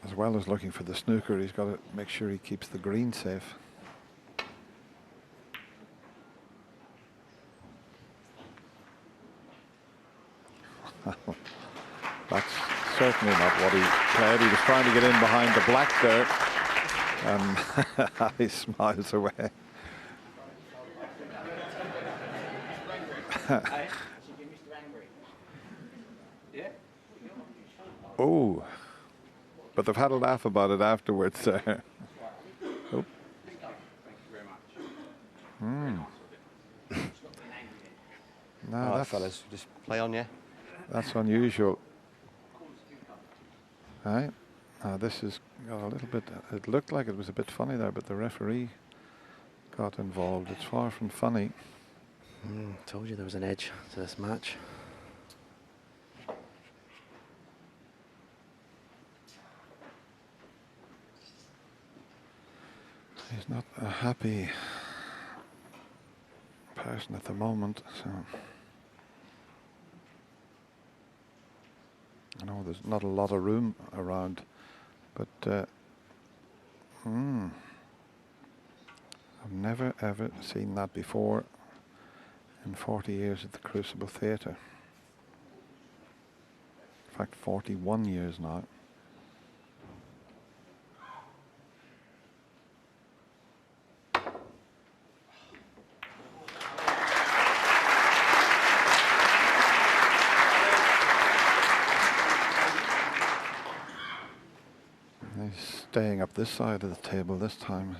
As well as looking for the snooker, he's got to make sure he keeps the green safe. That's certainly not what he played. He was trying to get in behind the black there, and he smiles away. Oh, but they've had a laugh about it afterwards there. Oh. No, All right, fellas, just play on, yeah? That's unusual. Right. This has got a little bit, it looked like it was a bit funny there, but the referee got involved. It's far from funny. Told you there was an edge to this match. He's not a happy person at the moment, so I know there's not a lot of room around, but I've never ever seen that before in 40 years at the Crucible Theatre. In fact, 41 years now. He's staying up this side of the table this time.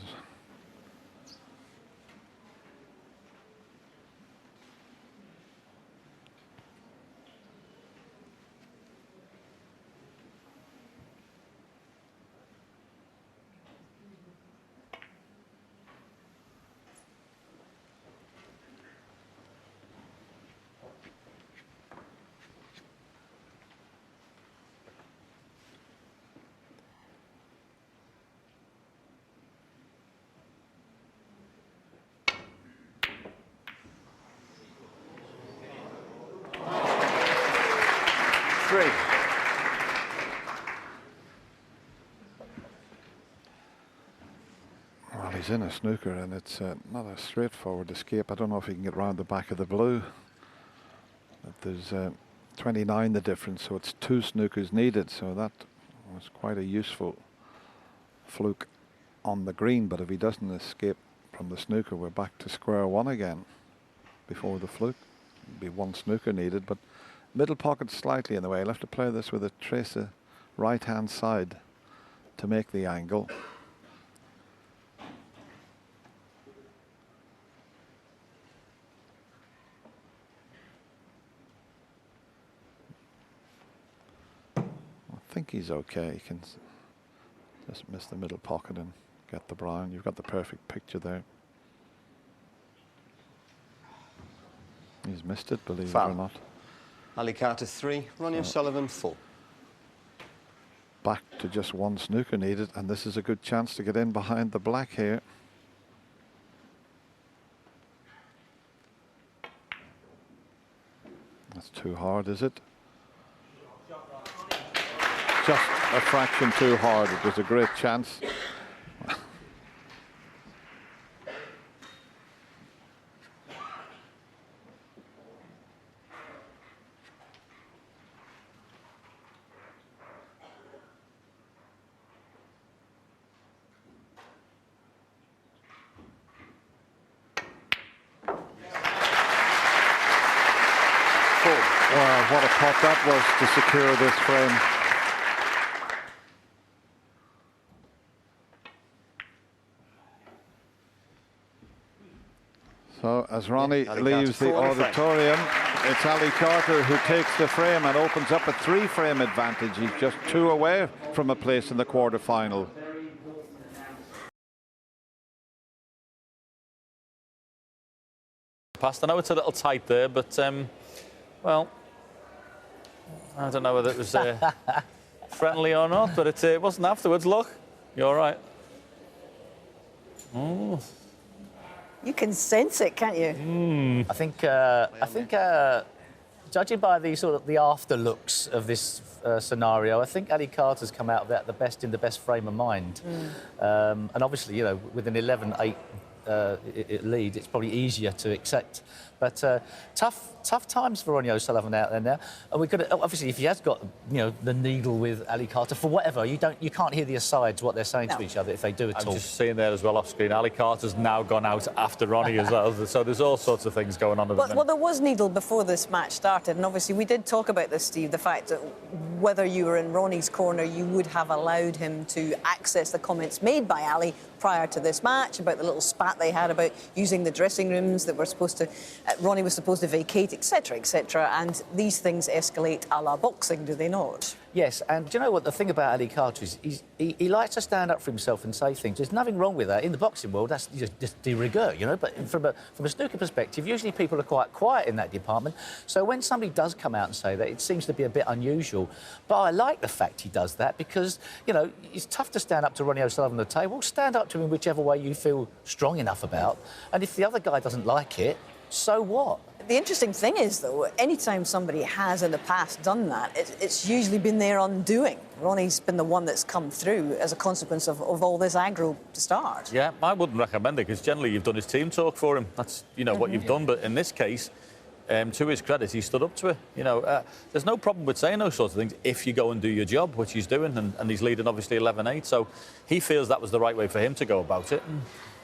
Well, he's in a snooker, and it's not a straightforward escape. I don't know if he can get around the back of the blue. But there's 29 the difference, so it's 2 snookers needed. So that was quite a useful fluke on the green. But if he doesn't escape from the snooker, we're back to square one again. Before the fluke, it'd be 1 snooker needed, but middle pocket slightly in the way. He'll have to play this with a trace of right-hand side to make the angle. I think he's okay. He can just miss the middle pocket and get the brown. You've got the perfect picture there. He's missed it, believe it or not. Ali Carter 3, Ronnie O'Sullivan 4. Back to just 1 snooker needed, and this is a good chance to get in behind the black here. That's too hard, is it? Just a fraction too hard. It was a great chance. Wow, what a pot that was to secure this frame. So as Ronnie leaves the auditorium, it's Ali Carter who takes the frame and opens up a 3-frame advantage. He's just 2 away from a place in the quarter-final. past. I know it's a little tight there, but, well, I don't know whether it was friendly or not, but it wasn't afterwards. Look, you're all right. Oh. You can sense it, can't you? I think judging by the sort of the after looks of this scenario, I think Ali Carter's come out of that in the best frame of mind. And obviously, you know, with an 11-8 lead, it's probably easier to accept. But tough times for Ronnie O'Sullivan out there now. And we could obviously, if he has got, you know, the needle with Ali Carter for whatever, you can't hear the asides what they're saying to each other if they do at all. I'm just seeing there as well off screen. Ali Carter's now gone out after Ronnie as well. So there's all sorts of things going on at the minute. Well, there was needle before this match started, and obviously we did talk about this, Steve, the fact that whether you were in Ronnie's corner, you would have allowed him to access the comments made by Ali prior to this match about the little spat they had about using the dressing rooms that were supposed to, Ronnie was supposed to vacate, etc., etc. And these things escalate a la boxing, do they not? Yes, and do you know what the thing about Ali Carter is? He likes to stand up for himself and say things. There's nothing wrong with that. In the boxing world, that's just de rigueur, you know. But from a snooker perspective, usually people are quite quiet in that department. So when somebody does come out and say that, it seems to be a bit unusual. But I like the fact he does that because, you know, it's tough to stand up to Ronnie O'Sullivan on the table. Stand up to him whichever way you feel strong enough about. And if the other guy doesn't like it, so what? The interesting thing is, though, anytime somebody has in the past done that, it's usually been their undoing. Ronnie's been the one that's come through as a consequence of all this aggro to start. Yeah, I wouldn't recommend it because generally you've done his team talk for him. That's, you know, what you've done. But in this case, to his credit, he stood up to it. You know, there's no problem with saying those sorts of things if you go and do your job, which he's doing, and he's leading obviously 11-8. So he feels that was the right way for him to go about it.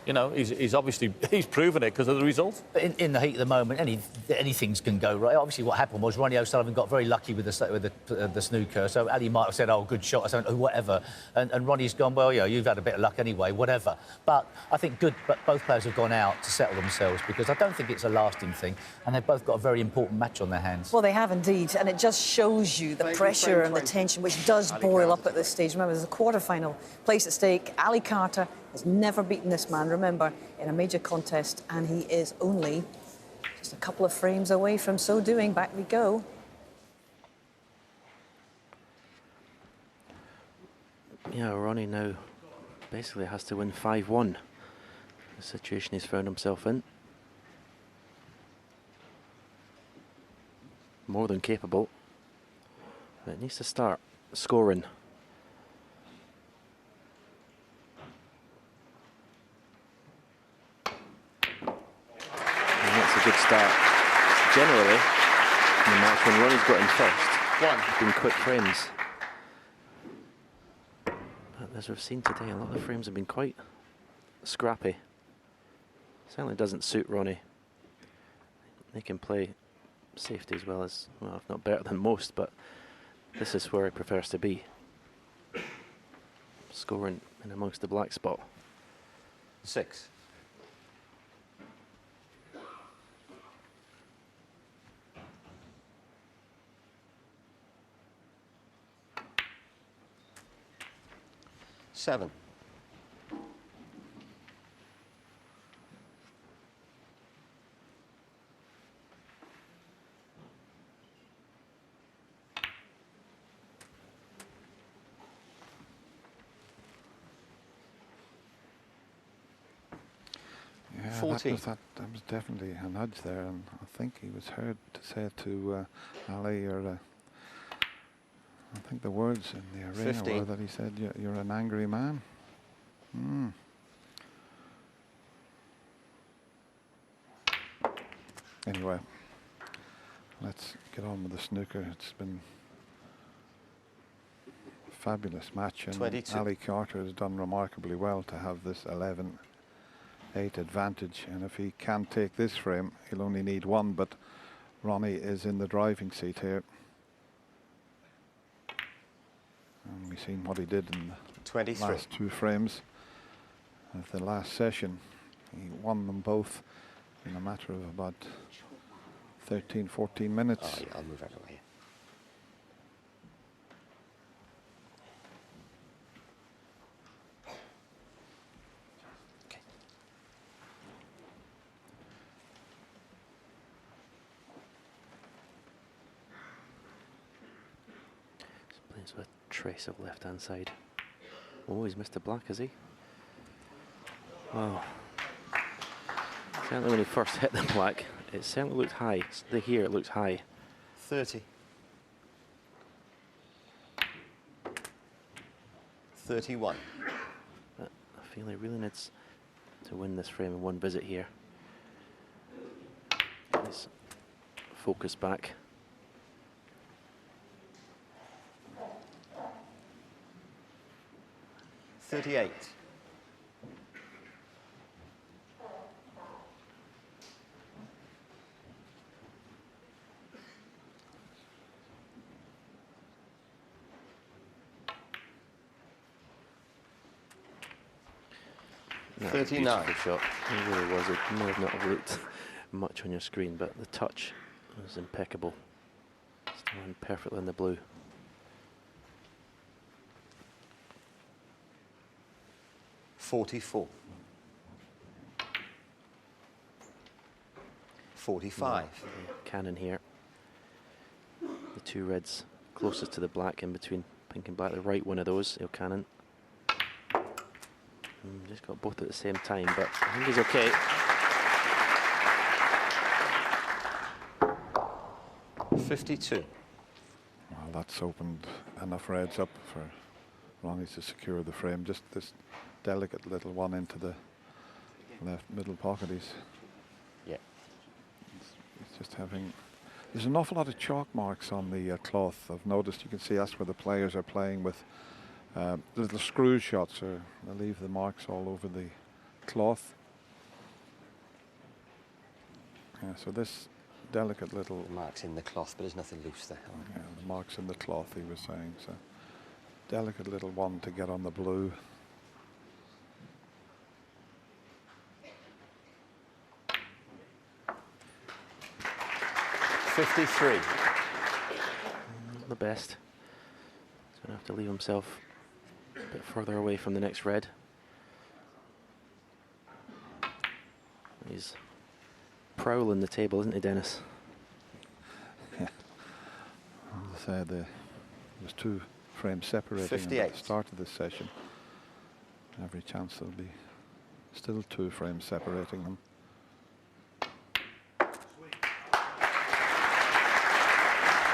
You know, he's obviously proven it because of the result. But in the heat of the moment, anything can go right. Obviously, what happened was Ronnie O'Sullivan got very lucky with the snooker. So Ali might have said, "Oh, good shot," or something, or whatever. And Ronnie's gone, "Well, yeah, you've had a bit of luck anyway, whatever." But I think but both players have gone out to settle themselves because I don't think it's a lasting thing, and they've both got a very important match on their hands. Well, they have indeed, and it just shows you the pressure and the tension which does boil up at this stage. Remember, there's a quarter-final place at stake. Ali Carter has never beaten this man, remember, in a major contest, and he is only just a couple of frames away from so doing. Back we go. Yeah, Ronnie now basically has to win 5-1. The situation he's found himself in. More than capable. But it needs to start scoring. A good start generally in the match when Ronnie's got in first. Been quick frames. But as we've seen today, a lot of the frames have been quite scrappy. Certainly doesn't suit Ronnie. He can play safety as well as, well, if not better than most, but this is where he prefers to be. Scoring in amongst the black spot. 6. Seven. Yeah, 14. That was definitely a nudge there, and I think he was heard to say it to Ali, or I think the words in the arena 15. were that he said, "You're an angry man." Anyway, let's get on with the snooker. It's been a fabulous match, and 22. Ali Carter has done remarkably well to have this 11-8 advantage, and if he can take this frame, he'll only need one, but Ronnie is in the driving seat here. And we've seen what he did in the 23. last 2 frames of the last session. He won them both in a matter of about 13, 14 minutes. Oh, yeah, I'll move out of the way. Okay. There's a trace of left-hand side. Oh, he's missed the black, has he? Wow. Certainly when he first hit the black, it certainly looked high. Here it looks high. 30. 31. But I feel he really needs to win this frame in one visit here. Get his focus back. $38. That was a 39. beautiful shot. It really was. It may have not have looked much on your screen, but the touch was impeccable. Still in perfectly in the blue. $44. 45. Cannon here. The two reds closest to the black, in between pink and black. The right one of those, Cannon. Just got both at the same time, but I think he's okay. $52. Well, that's opened enough reds up for Ronnie to secure the frame. Just this delicate little one into the left middle pocket. He's just having. There's an awful lot of chalk marks on the cloth. I've noticed. You can see that's where the players are playing with little screw shots, or they leave the marks all over the cloth. Yeah, so this delicate little Marks in the cloth, but there's nothing loose there. yeah, the marks in the cloth, he was saying. So delicate little one to get on the blue. $53. Not the best. He's going to have to leave himself a bit further away from the next red. He's prowling the table, isn't he, Dennis? Yeah. As I said, there was 2 frames separating 58. at the start of this session. Every chance there'll be still 2 frames separating them.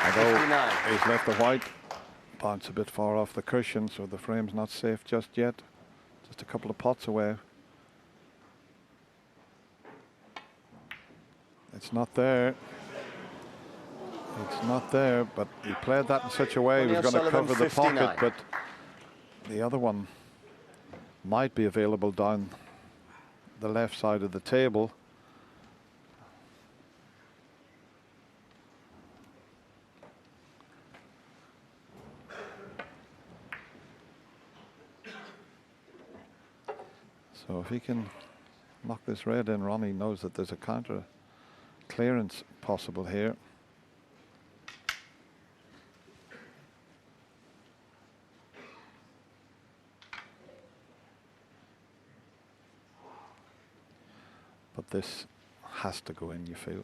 Although 59. he's left the white bounce a bit far off the cushion, so the frame's not safe just yet. Just a couple of pots away. It's not there. It's not there, but he played that in such a way he was going to cover the pocket, but the other one might be available down the left side of the table. So if he can knock this red in, Ronnie knows that there's a counter clearance possible here. But this has to go in, you feel.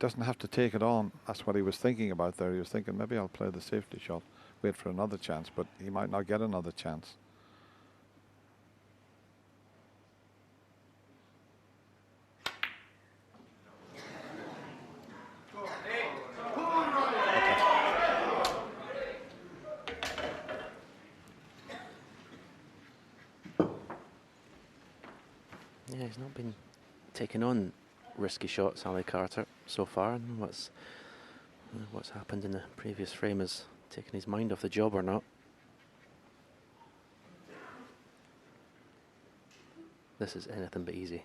Doesn't have to take it on. That's what he was thinking about there. He was thinking, maybe I'll play the safety shot, wait for another chance, but he might not get another chance. Yeah, he's not been taking on risky shots, Ali Carter, so far. And what's happened in the previous frame has taken his mind off the job or not. This is anything but easy,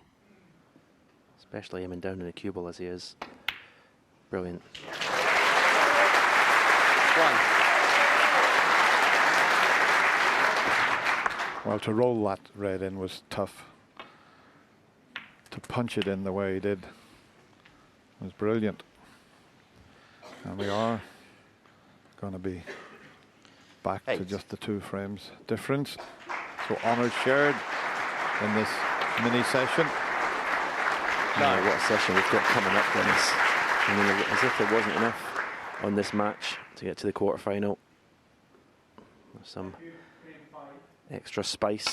especially aiming down in a cue ball as he is. Brilliant. Well, to roll that red in was tough. To punch it in the way he did was brilliant. And we are going to be back to just the 2 frames difference. So honours shared in this mini session. What a session we've got coming up, Dennis. I mean, as if there wasn't enough on this match to get to the quarterfinal. Some extra spice.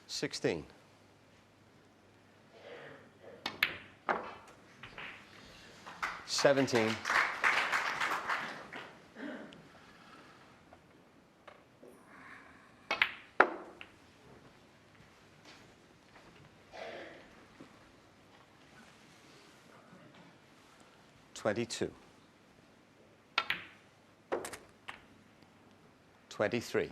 $16. 17. 22. 23.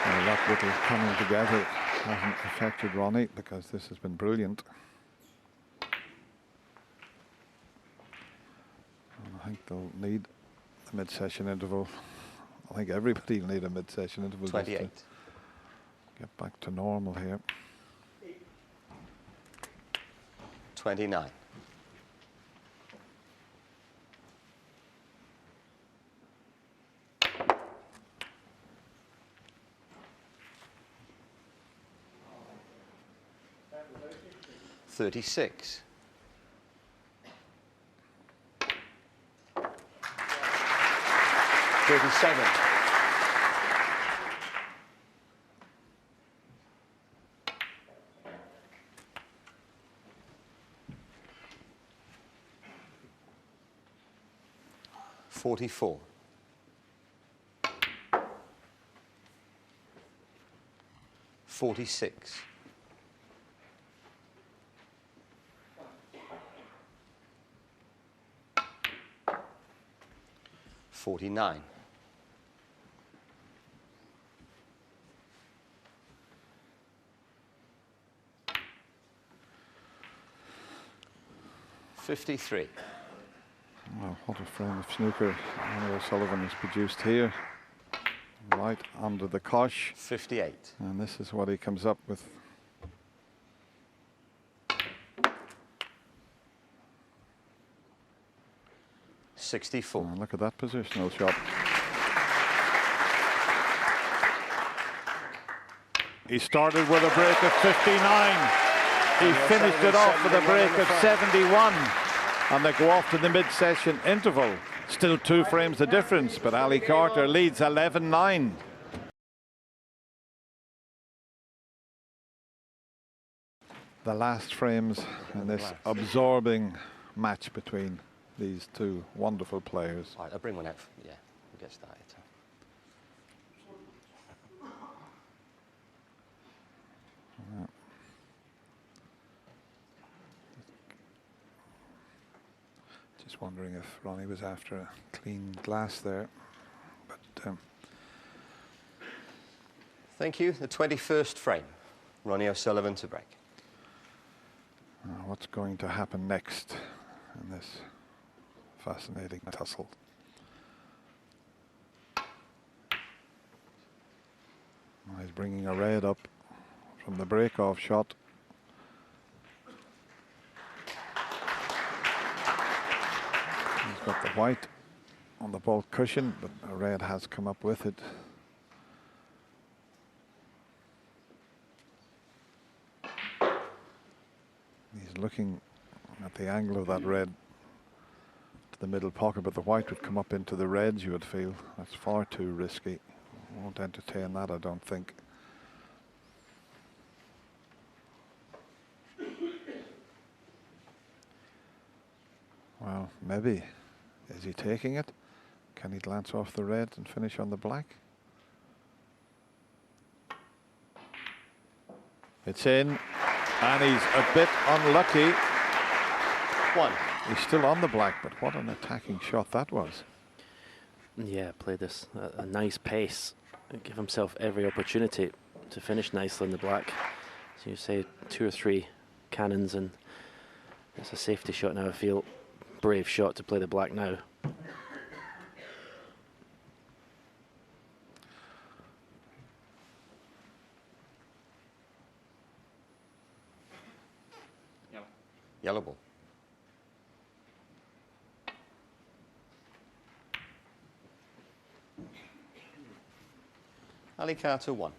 Well, that little coming together hasn't affected Ronnie because this has been brilliant. And I think they'll need a mid-session interval. I think everybody will need a mid-session interval. 28. Just to get back to normal here. 29. 36. 37. 44. 46. 49. 53. Well, what a frame of snooker Ronnie O'Sullivan has produced here. Right under the cosh. 58. And this is what he comes up with. And look at that positional shot. He started with a break of 59. He finished it off with a break of 71. And they go off to the mid-session interval. Still 2 frames the difference, but Ali Carter leads 11-9. The last frames in this absorbing match between these two wonderful players. All right, I'll bring one out. Yeah, we'll get started. Just wondering if Ronnie was after a clean glass there. But thank you. The 21st frame. Ronnie O'Sullivan to break. What's going to happen next in this fascinating tussle? He's bringing a red up from the break-off shot. He's got the white on the ball cushion, but a red has come up with it. He's looking at the angle of that red to the middle pocket, but the white would come up into the reds, you would feel. That's far too risky. Won't entertain that, I don't think. Well, maybe. Is he taking it? Can he glance off the red and finish on the black? It's in, and he's a bit unlucky. He's still on the black, but what an attacking shot that was. Yeah, played this a nice pace and give himself every opportunity to finish nicely in the black. So you say 2 or 3 cannons, and it's a safety shot now. I feel brave shot to play the black now. Yellow ball. Ali Carter 1.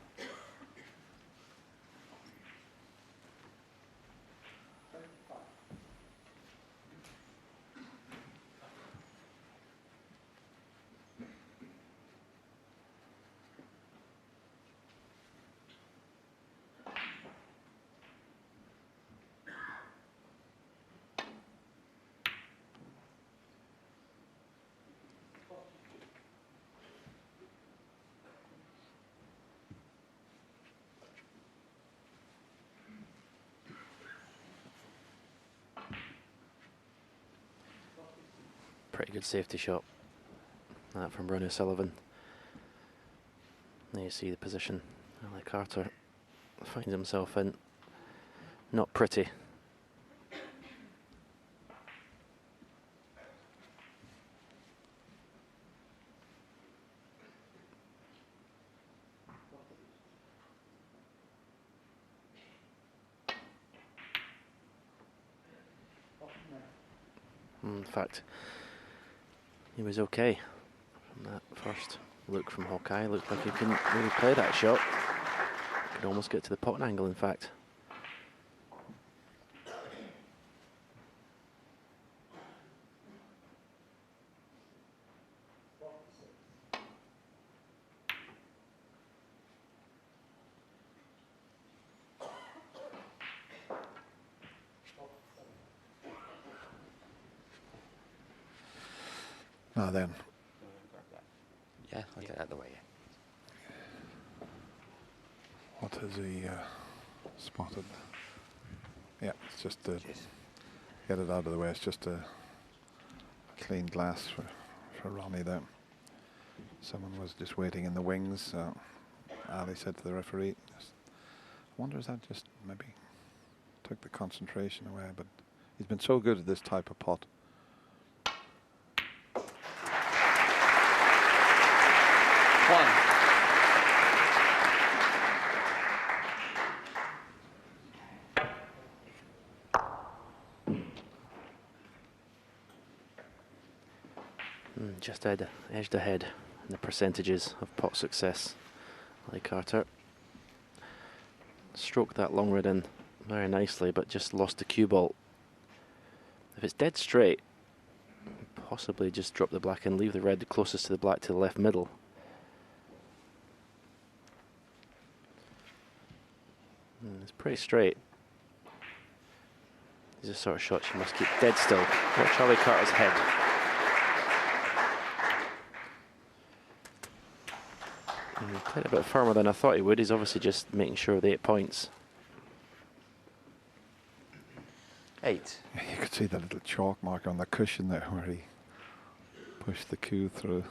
Pretty good safety shot. That from Ronnie O'Sullivan. There you see the position Ali Carter finds himself in. Not pretty. In fact, he was okay from that first look from Hawkeye. Looked like he couldn't really play that shot. Could almost get to the pot angle, in fact. Now then. Yeah, I'll get out of the way. What has he spotted? Yeah, it's just to get it out of the way. It's just a clean glass for Ronnie there. Someone was just waiting in the wings. Ali said to the referee, I wonder if that just maybe took the concentration away, but he's been so good at this type of pot. Just edged ahead in the percentages of pot success. Ali Carter stroked that long red in very nicely, but just lost the cue ball. If it's dead straight, possibly just drop the black and leave the red closest to the black to the left middle. It's pretty straight. These are the sort of shots you must keep dead still. Watch Ali Carter's head. He played a bit firmer than I thought he would. He's obviously just making sure of the 8 points. 8. You could see the little chalk mark on the cushion there where he pushed the cue through.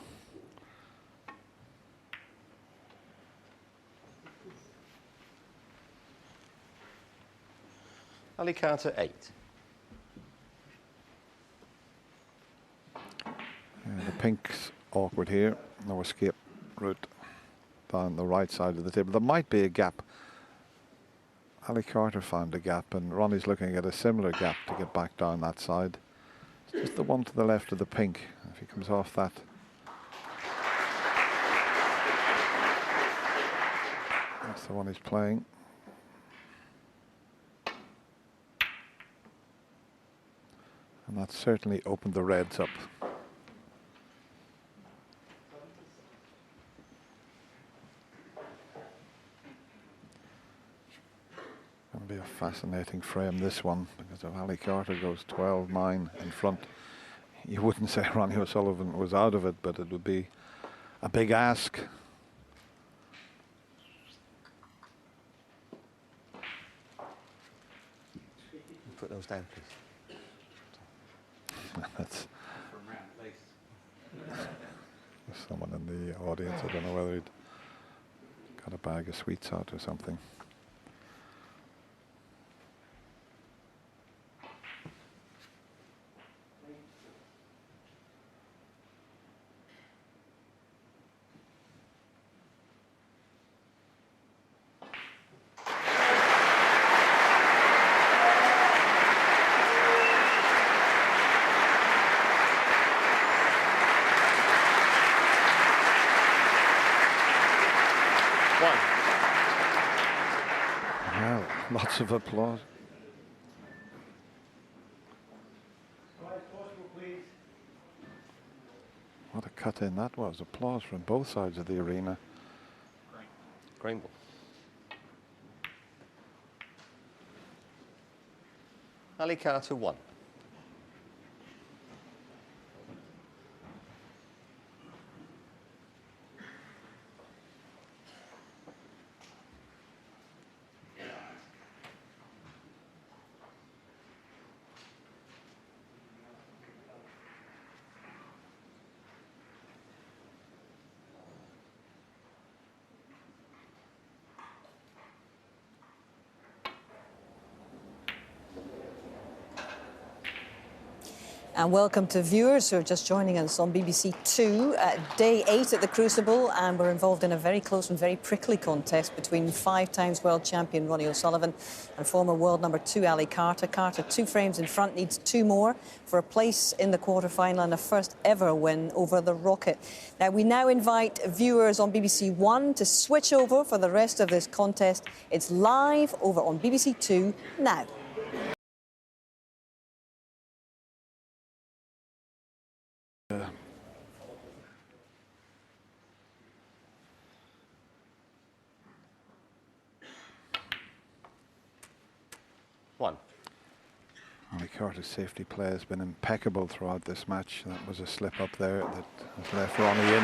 Ali Carter 8. The pink's awkward here. No escape route down the right side of the table. There might be a gap. Ali Carter found a gap, and Ronnie's looking at a similar gap to get back down that side. It's just the one to the left of the pink. If he comes off that, that's the one he's playing. And that certainly opened the reds up. Going to be a fascinating frame, this one, because if Ali Carter goes 12-9 in front, you wouldn't say Ronnie O'Sullivan was out of it, but it would be a big ask. Put those down, please. That's someone in the audience. I don't know whether he'd got a bag of sweets out or something. Well, lots of applause. What a cut in that was. Applause from both sides of the arena. Green ball. Ali Carter 1. And welcome to viewers who are just joining us on BBC Two. Day 8 at the Crucible, and we're involved in a very close and very prickly contest between 5-time world champion Ronnie O'Sullivan and former world number 2 Ali Carter. Carter, 2 frames in front, needs 2 more for a place in the quarter-final and a first ever win over the Rocket. Now, we now invite viewers on BBC One to switch over for the rest of this contest. It's live over on BBC Two now. Ali Carter's safety play has been impeccable throughout this match. That was a slip up there that has left Ronnie in.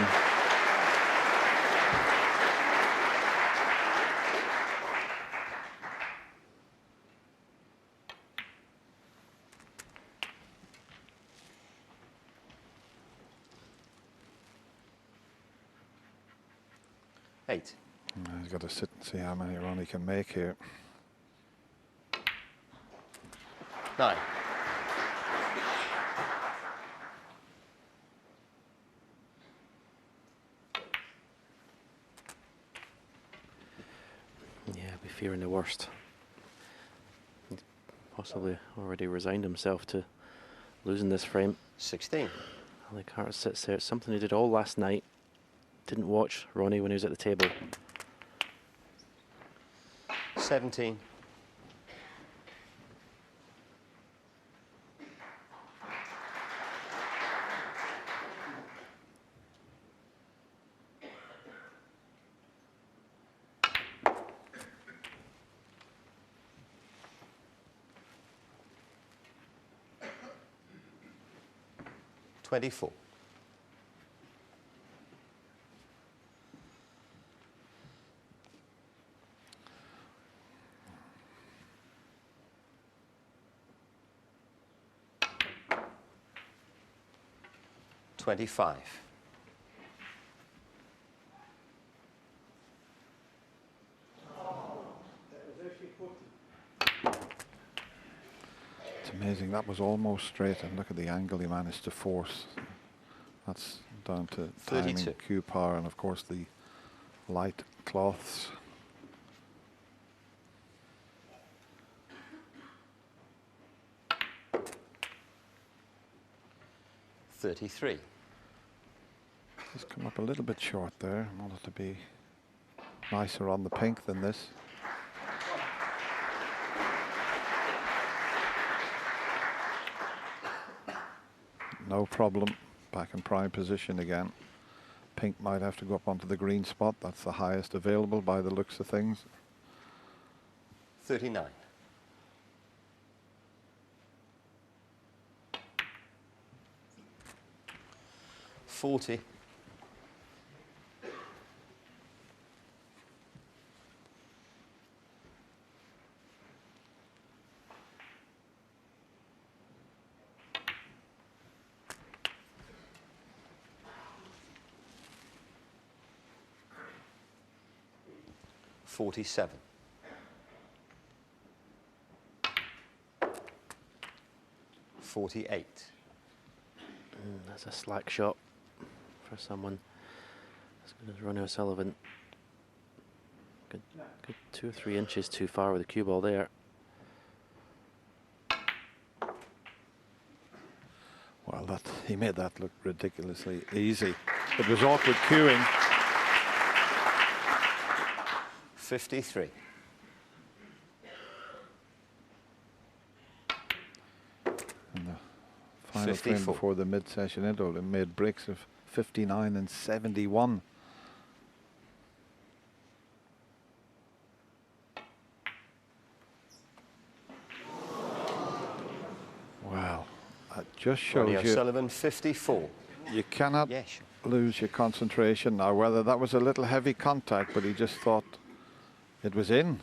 Eight. He's got to sit and see how many Ronnie can make here. 9. Yeah, I'd be fearing the worst. He's possibly already resigned himself to losing this frame. 16. Ali Carter sits there. It's something he did all last night. Didn't watch Ronnie when he was at the table. 17. 24. 25. It's amazing. That was almost straight, and look at the angle he managed to force. That's down to timing, 32. cue power, and of course the light cloths. $33. He's come up a little bit short there. Wanted to be nicer on the pink than this. No problem. Back in prime position again. Pink might have to go up onto the green spot. That's the highest available by the looks of things. 39. 40. 47. 48. That's a slack shot for someone as good as Ronnie O'Sullivan. Good 2 or 3 inches too far with the cue ball there. Well, he made that look ridiculously easy. It was awkward cueing. 53. final frame 54. before the mid-session interval and made breaks of 59 and 71. Well, that just shows Ronnie you O'Sullivan, 54. you cannot Yes. lose your concentration. Now, whether that was a little heavy contact, but he just thought it was in.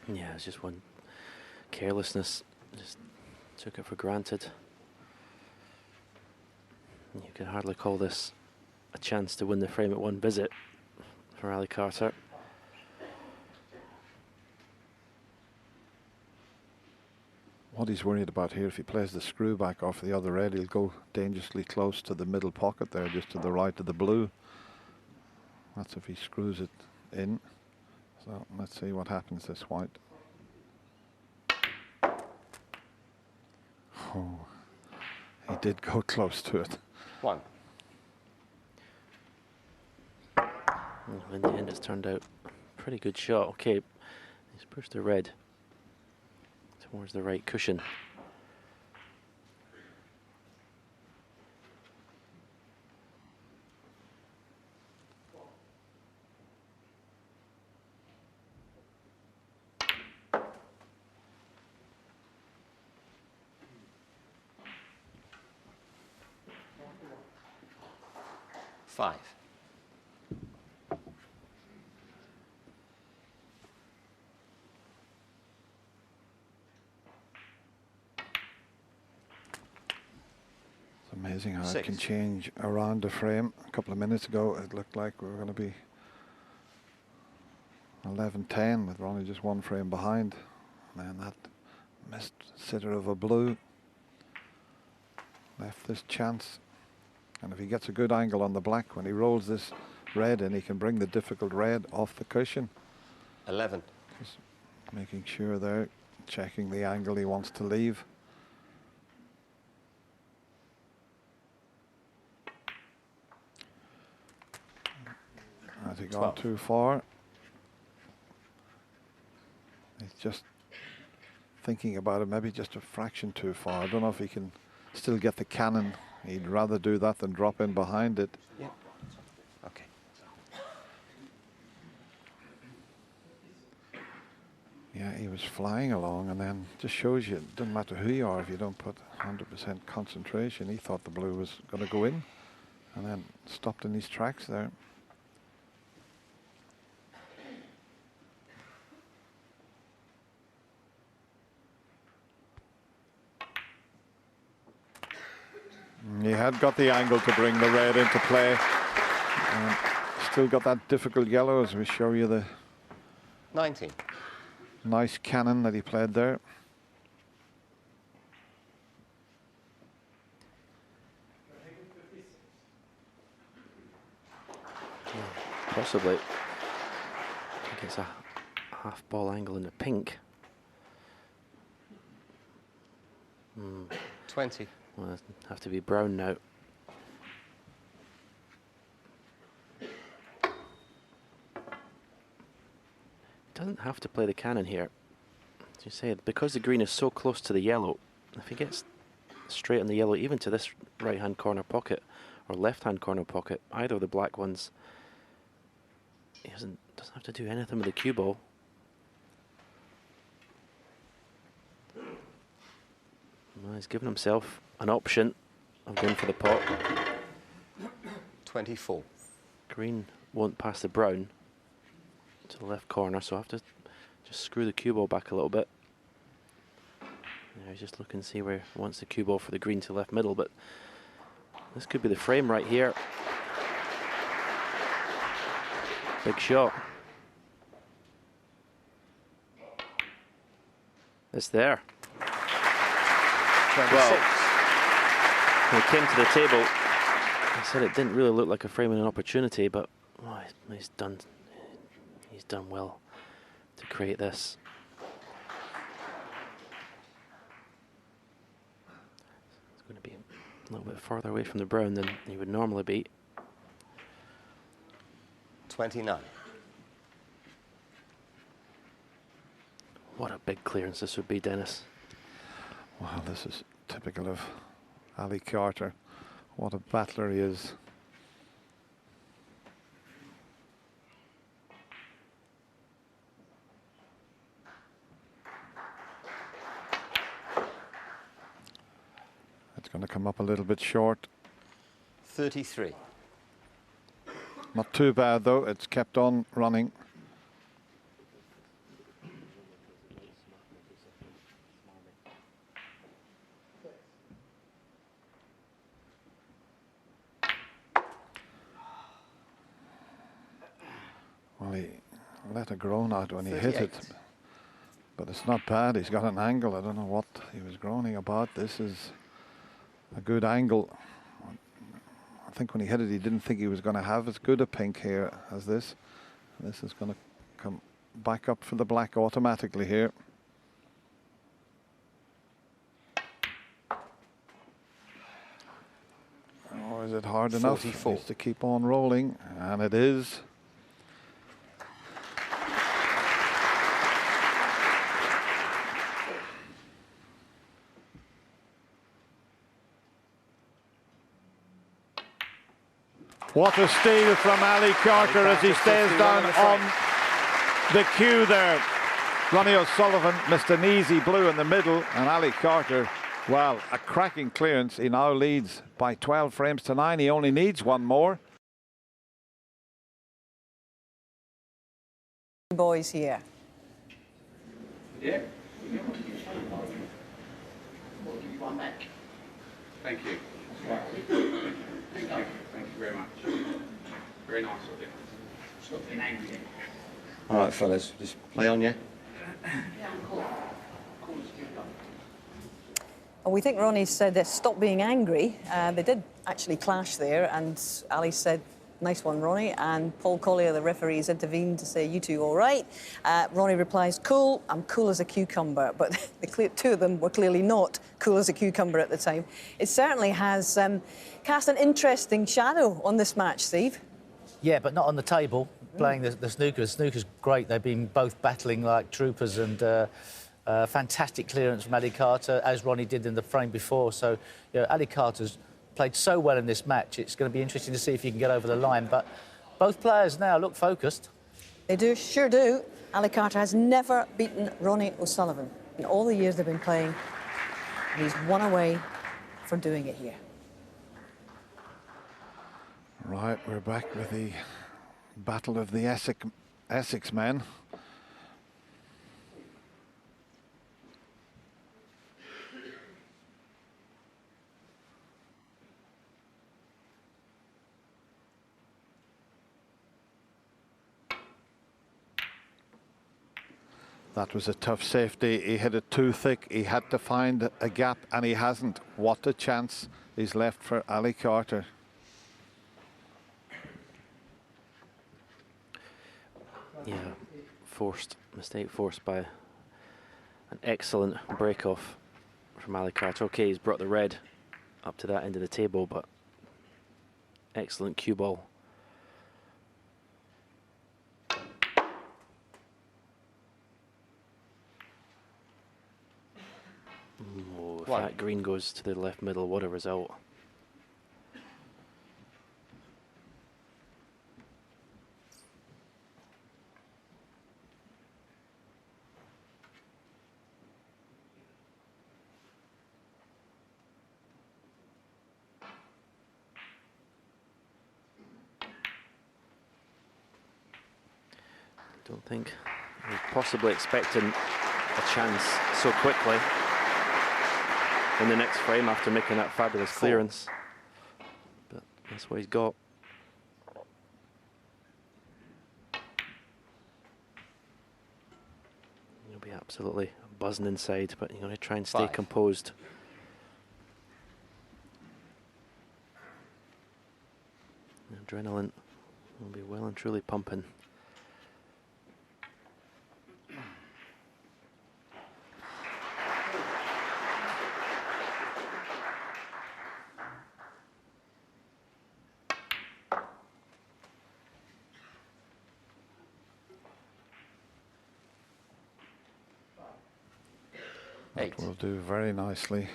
Yeah, it's just one carelessness. Just took it for granted. You can hardly call this a chance to win the frame at one visit for Ali Carter. What he's worried about here, if he plays the screw back off the other red, he'll go dangerously close to the middle pocket there, just to the right of the blue. That's if he screws it in. So let's see what happens this white. Oh, he did go close to it. 1. Well, in the end, it's turned out a pretty good shot. Okay, he's pushed the red towards the right cushion. Five. It's amazing how it 6. can change around the frame. A couple of minutes ago, it looked like we were going to be 11-10 with Ronnie just one frame behind. And that missed sitter of a blue left this chance. And if he gets a good angle on the black, when he rolls this red in, he can bring the difficult red off the cushion. 11. Just making sure there, checking the angle he wants to leave. Has he gone 12. too far? He's just thinking about it, maybe just a fraction too far. I don't know if he can still get the cannon. He'd rather do that than drop in behind it. Yeah. Okay. Yeah, he was flying along, and then just shows you it doesn't matter who you are if you don't put 100% concentration. He thought the blue was going to go in, and then stopped in his tracks there. He had got the angle to bring the red into play. Still got that difficult yellow, as we show you the 19. nice cannon that he played there. Possibly. I think it's a half ball angle in the pink. 20. Well, it'll have to be brown now. Doesn't have to play the cannon here. As you said, because the green is so close to the yellow, if he gets straight on the yellow, even to this right-hand corner pocket or left-hand corner pocket, either of the black ones, he doesn't have to do anything with the cue ball. Well, he's given himself an option of going for the pot. 24. Green won't pass the brown to the left corner, so I have to just screw the cue ball back a little bit. Yeah, he's just looking to see where he wants the cue ball for the green to left middle, but this could be the frame right here. Big shot. It's there. 26. Well, when he came to the table, he said it didn't really look like a frame and an opportunity, but oh, he's done well to create this. It's going to be a little bit farther away from the brown than he would normally be. 29. What a big clearance this would be, Dennis. Wow, this is typical of Ali Carter. What a battler he is. It's going to come up a little bit short. 33. Not too bad though, it's kept on running. Well, he let a groan out when he hit it, but it's not bad. He's got an angle. I don't know what he was groaning about. This is a good angle. I think when he hit it, he didn't think he was going to have as good a pink here as this. This is going to come back up for the black automatically here. Oh, is it hard enough? 44. Needs to keep on rolling, and it is. What a steal from Ali Carter as he stays down on the cue there. Ronnie O'Sullivan missed an easy blue in the middle, and Ali Carter, well, a cracking clearance. He now leads by 12 frames to 9. He only needs one more. Boys here. Yeah. Thank you. Thank you. Thank you very much. Very nice of you. Stop being angry. All right, fellas, just play on, yeah? Well, we think Ronnie said stop being angry. They did actually clash there, and Ali said, nice one, Ronnie. And Paul Collier, the referee, has intervened to say, you two all right. Ronnie replies, cool, I'm cool as a cucumber. But the two of them were clearly not cool as a cucumber at the time. It certainly has cast an interesting shadow on this match, Steve. Yeah, but not on the table, playing the snooker. The snooker's great. They've been both battling like troopers, and fantastic clearance from Ali Carter, as Ronnie did in the frame before. So, you know, Ali Carter's played so well in this match. It's going to be interesting to see if he can get over the line. But both players now look focused. They do, sure do. Ali Carter has never beaten Ronnie O'Sullivan in all the years they've been playing. And he's one away from doing it here. Right, we're back with the battle of the Essex men. That was a tough safety. He hit it too thick. He had to find a gap, and he hasn't. What a chance is left for Ali Carter. Yeah, mistake forced by an excellent break-off from Ali Carter. Okay, he's brought the red up to that end of the table, but excellent cue ball. Oh, if that green goes to the left middle, what a result. Don't think he was possibly expecting a chance so quickly in the next frame after making that fabulous clearance. But that's what he's got. He'll be absolutely buzzing inside, but you're going to try and stay composed. The adrenaline will be well and truly pumping. 8. Will do very nicely.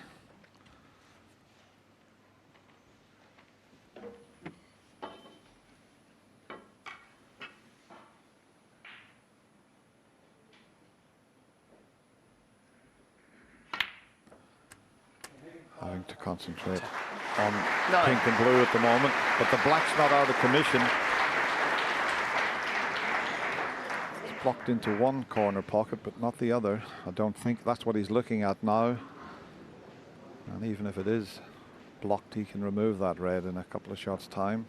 Having to concentrate on pink and blue at the moment, but the black's not out of commission. It's blocked into one corner pocket, but not the other. I don't think that's what he's looking at now. And even if it is blocked, he can remove that red in a couple of shots' time.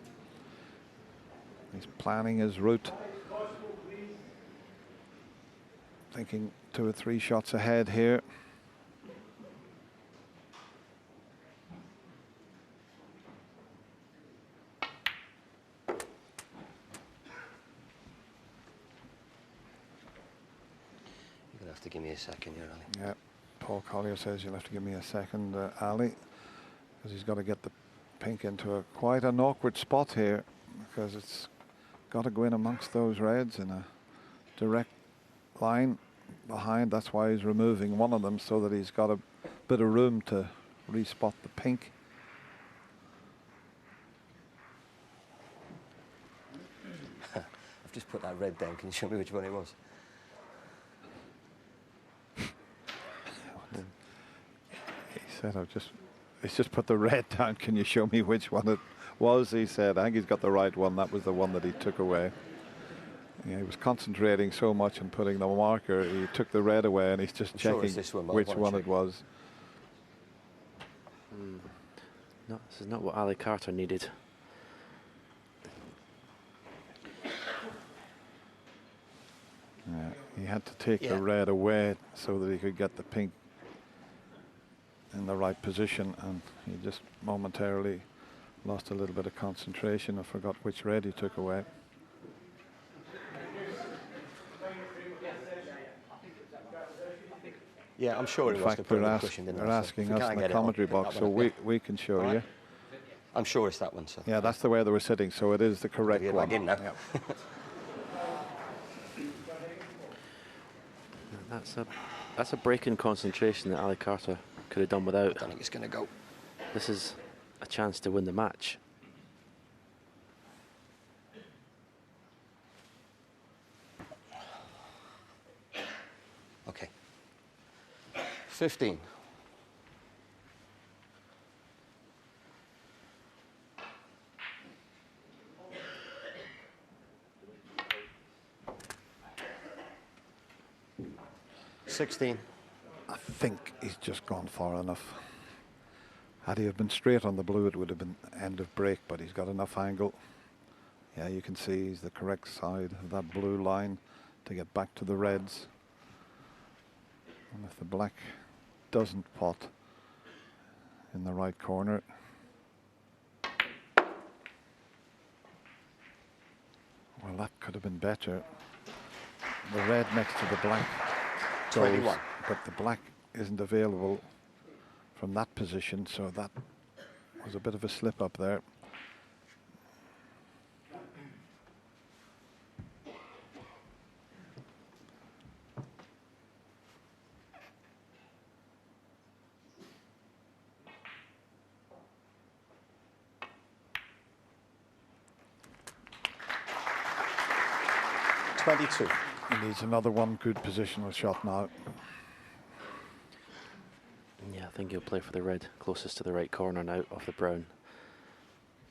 He's planning his route, thinking 2 or 3 shots ahead here. To give me a second here, Ali. Yeah, Paul Collier says you'll have to give me a second, Ali, because he's got to get the pink into quite an awkward spot here, because it's got to go in amongst those reds in a direct line behind. That's why he's removing one of them, so that he's got a bit of room to respot the pink. I've just put that red down. Can you show me which one it was? He said, he's just put the red down. Can you show me which one it was? He said, I think he's got the right one. That was the one that he took away. Yeah, he was concentrating so much on putting the marker, he took the red away, and he's just checking which one it was. No, this is not what Ali Carter needed. Yeah, he had to take the red away so that he could get the pink in the right position, and he just momentarily lost a little bit of concentration and forgot which red he took away. Yeah, I'm sure In it was. fact, they're asking us in the commentary box, so we can show you. I'm sure it's that one, sir. Yeah, that's the way they were sitting, so it is the correct one. Back in now. Yeah. That's a break in concentration that Ali Carter could have done without. I don't think it's going to go. This is a chance to win the match. Okay. 15. I think he's just gone far enough. Had he have been straight on the blue, it would have been end of break, but he's got enough angle. Yeah, you can see he's the correct side of that blue line to get back to the reds. And if the black doesn't pot in the right corner, well, that could have been better. The red next to the black 21. But the black isn't available from that position, so that was a bit of a slip up there. He needs another one good positional shot now. Yeah, I think he'll play for the red closest to the right corner now of the brown.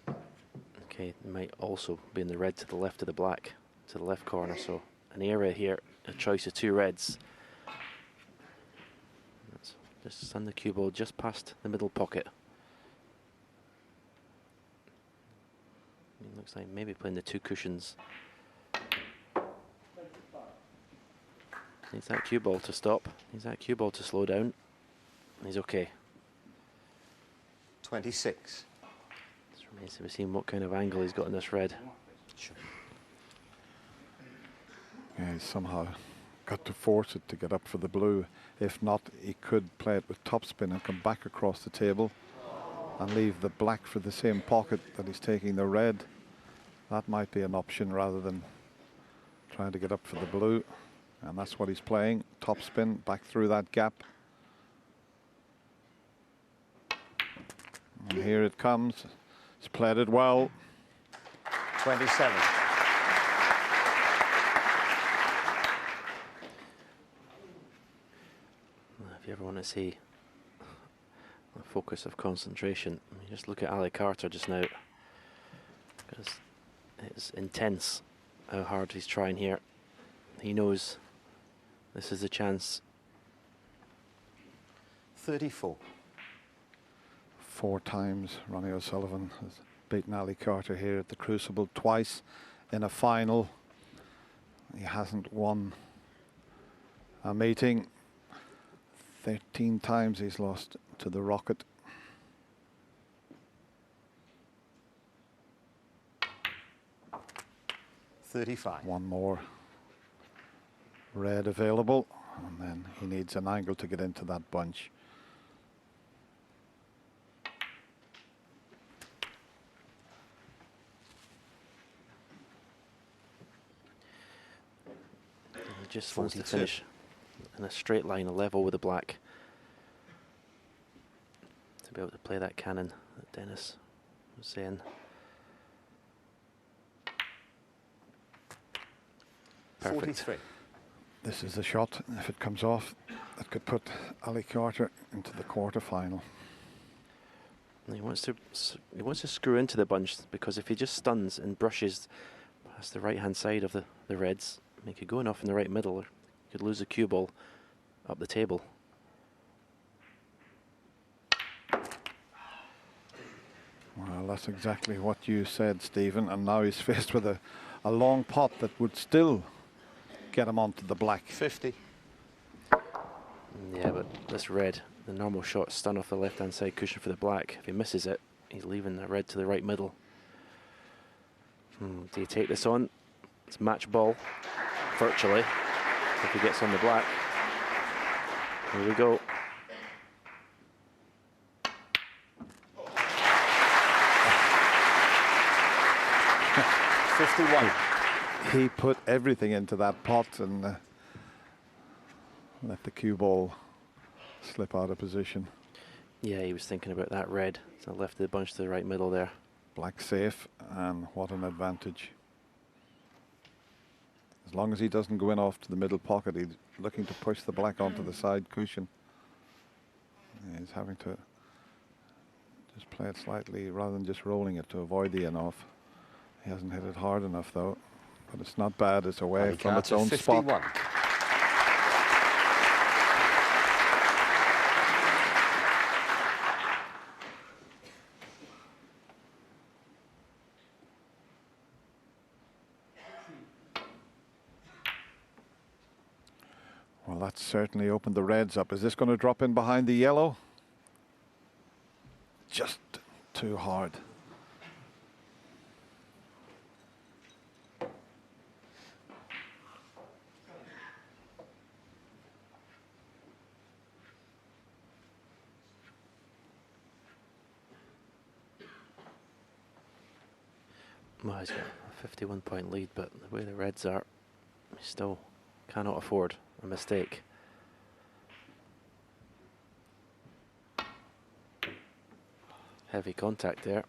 Okay, it might also be in the red to the left of the black, to the left corner. So an area here, a choice of 2 reds. That's just send the cue ball just past the middle pocket. It looks like maybe playing the 2 cushions. Needs that cue ball to stop. Needs that cue ball to slow down. He's okay. 26. Just remains to be seen what kind of angle he's got in this red. Sure. Yeah, he's somehow got to force it to get up for the blue. If not, he could play it with topspin and come back across the table and leave the black for the same pocket that he's taking the red. That might be an option rather than trying to get up for the blue. And that's what he's playing. Topspin back through that gap. And here it comes. He's played it well. 27. If you ever want to see a focus of concentration, you just look at Ali Carter just now, because it's intense how hard he's trying here. He knows this is a chance. 34. 4 times Ronnie O'Sullivan has beaten Ali Carter here at the Crucible, twice in a final. He hasn't won a meeting. 13 times he's lost to the Rocket. $35. One more red available, and then he needs an angle to get into that bunch. He just wants to finish in a straight line, a level with the black, to be able to play that cannon that Dennis was saying. Perfect. 43. This is the shot. If it comes off, that could put Ali Carter into the quarter-final. He wants to screw into the bunch, because if he just stuns and brushes past the right-hand side of the reds, he could go enough in the right middle, or he could lose a cue ball up the table. Well, that's exactly what you said, Stephen, and now he's faced with a long pot that would still get him onto the black. 50. Yeah, but this red, the normal shot, stun off the left-hand side cushion for the black. If he misses it, he's leaving the red to the right middle. Do you take this on? It's match ball, virtually, if he gets on the black. Here we go. He put everything into that pot and let the cue ball slip out of position. Yeah, he was thinking about that red. So left of the bunch to the right middle there. Black safe, and what an advantage. As long as he doesn't go in off to the middle pocket, he's looking to push the black onto the side cushion. He's having to just play it slightly rather than just rolling it to avoid the in-off. He hasn't hit it hard enough though, but it's not bad. It's away from its own 51. spot. Well, that's certainly opened the reds up. Is this going to drop in behind the yellow? Just too hard. Well, he's got a 51-point lead, but the way the reds are, he still cannot afford a mistake. Heavy contact there.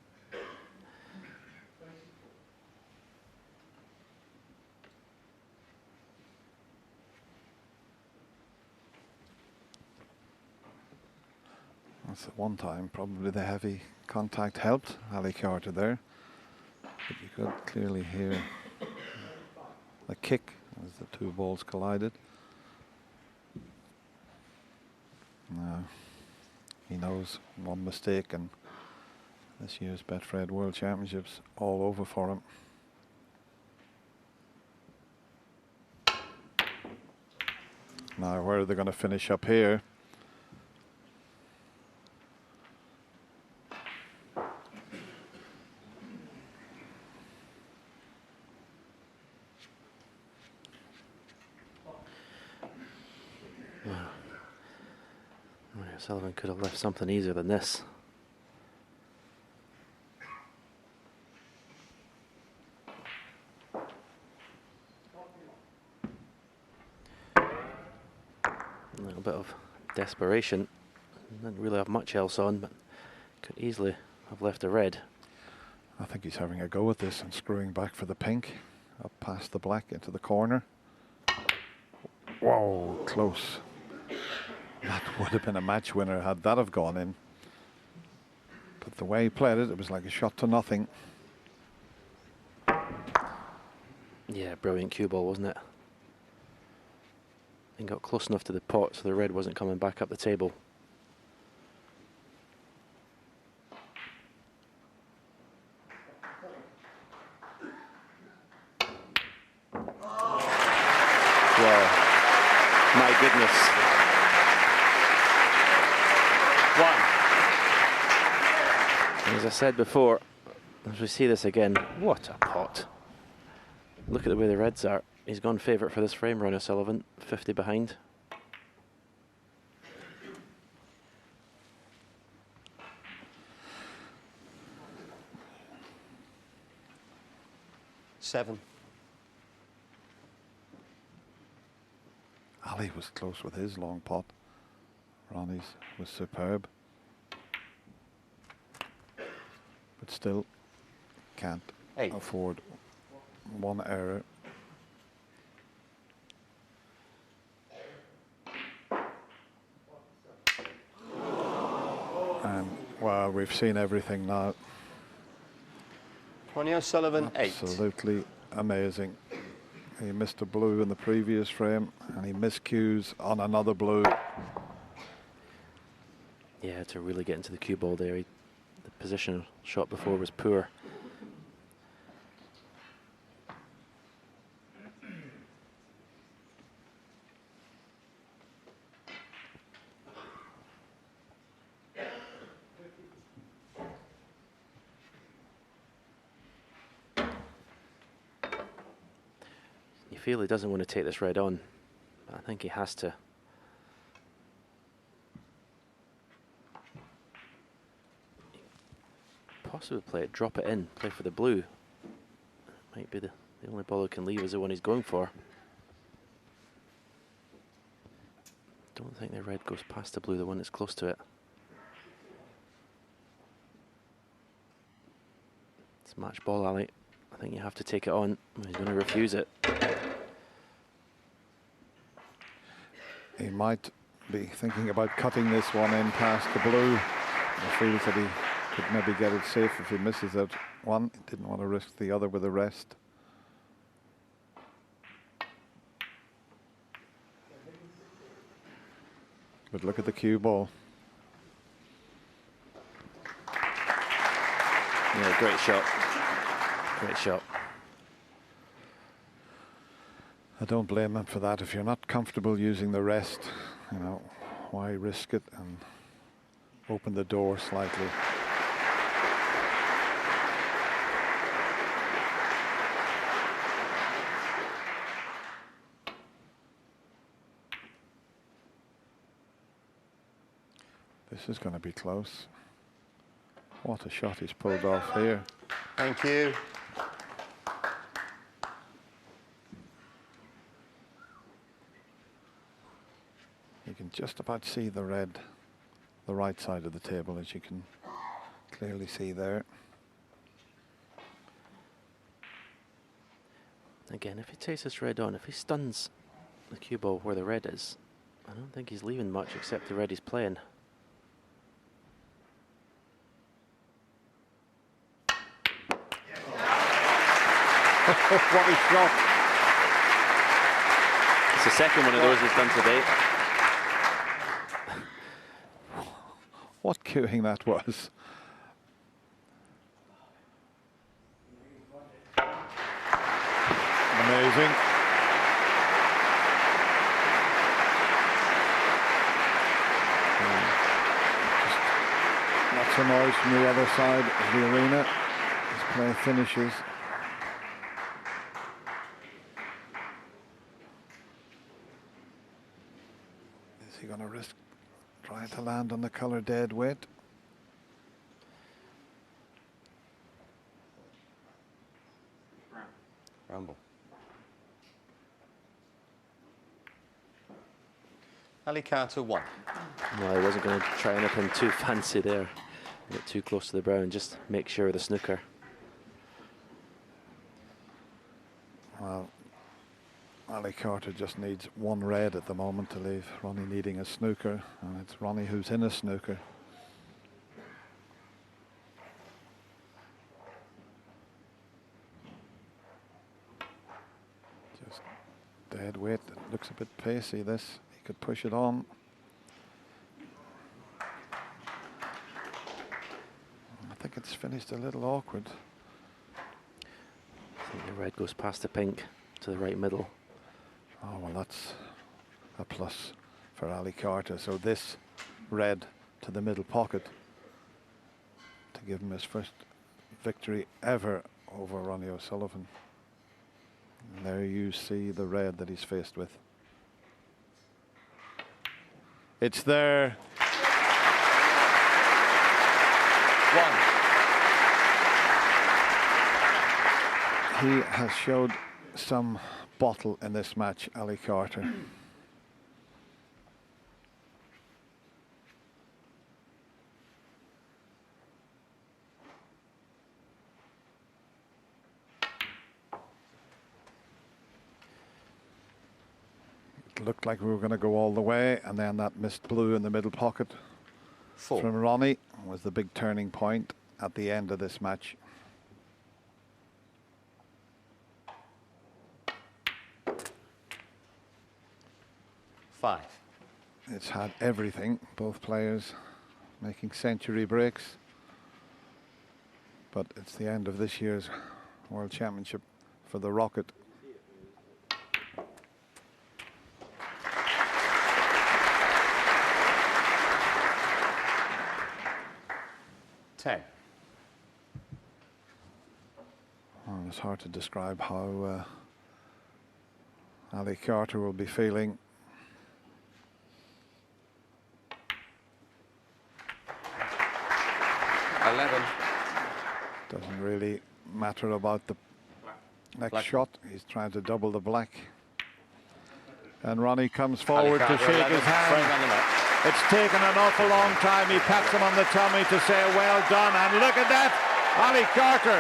That's at one time probably the heavy contact helped Ali Carter there. But you could clearly hear the kick as the two balls collided. Now, he knows one mistake and this year's Betfred World Championships all over for him. Now, where are they going to finish up here? Sullivan could have left something easier than this. A little bit of desperation. Didn't really have much else on, but could easily have left the red. I think he's having a go at this and screwing back for the pink. Up past the black into the corner. Whoa, close. That would have been a match winner had that have gone in. But the way he played it, it was like a shot to nothing. Yeah, brilliant cue ball, wasn't it? And got close enough to the pot so the red wasn't coming back up the table. Wow. My goodness. As I said before, as we see this again, what a pot. Look at the way the reds are. He's gone favourite for this frame, Ronnie O'Sullivan, 50 behind. Seven. Ali was close with his long pot. Ronnie's was superb. But still can't afford one error. And well, we've seen everything now. Ronnie O'Sullivan, 8. Absolutely amazing. He missed a blue in the previous frame and he miscues on another blue. Yeah, to really get into the cue ball there. The position shot before was poor. You feel he doesn't want to take this red on, but I think he has to. Possibly play it, drop it in, play for the blue. Might be the only ball he can leave is the one he's going for. Don't think the red goes past the blue, the one that's close to it. It's match ball, Ali. I think you have to take it on. He's going to refuse it. He might be thinking about cutting this one in past the blue. He feels that he could maybe get it safe if he misses out one. He didn't want to risk the other with the rest. But look at the cue ball. Yeah, great shot. Great shot. I don't blame him for that. If you're not comfortable using the rest, you know, why risk it and open the door slightly? This is going to be close. What a shot he's pulled off here. Thank you. You can just about see the red, the right side of the table, as you can clearly see there. Again, if he takes this red on, if he stuns the cue ball where the red is, I don't think he's leaving much except the red he's playing. What a shot! It's the second one of those he's done today. What cueing that was. Amazing. Just lots of noise from the other side of the arena as play finishes. Is he going to risk trying to land on the colour dead weight? Ramble. Ali Carter 1. No, he wasn't going to try anything too fancy there. Get too close to the brown, just make sure of the snooker. Well, Ali Carter just needs one red at the moment to leave Ronnie needing a snooker, and it's Ronnie who's in a snooker. Just dead weight. It looks a bit pacey, this. He could push it on. I think it's finished a little awkward. I think the red goes past the pink to the right middle. Oh, well, that's a plus for Ali Carter. So this red to the middle pocket to give him his first victory ever over Ronnie O'Sullivan. And there you see the red that he's faced with. It's there. One. He has showed some bottle in this match, Ali Carter. It looked like we were going to go all the way, and then that missed blue in the middle pocket from Ronnie was the big turning point at the end of this match. Five. It's had everything, both players making century breaks. But it's the end of this year's World Championship for the Rocket. Ten. Well, it's hard to describe how Ali Carter will be feeling. 11. Doesn't really matter about the next Black. shot. He's trying to double the black. And Ronnie comes forward to shake his hand. It's taken an awful long time. He pats him on the tummy to say, well done. And look at that. Ali Carter,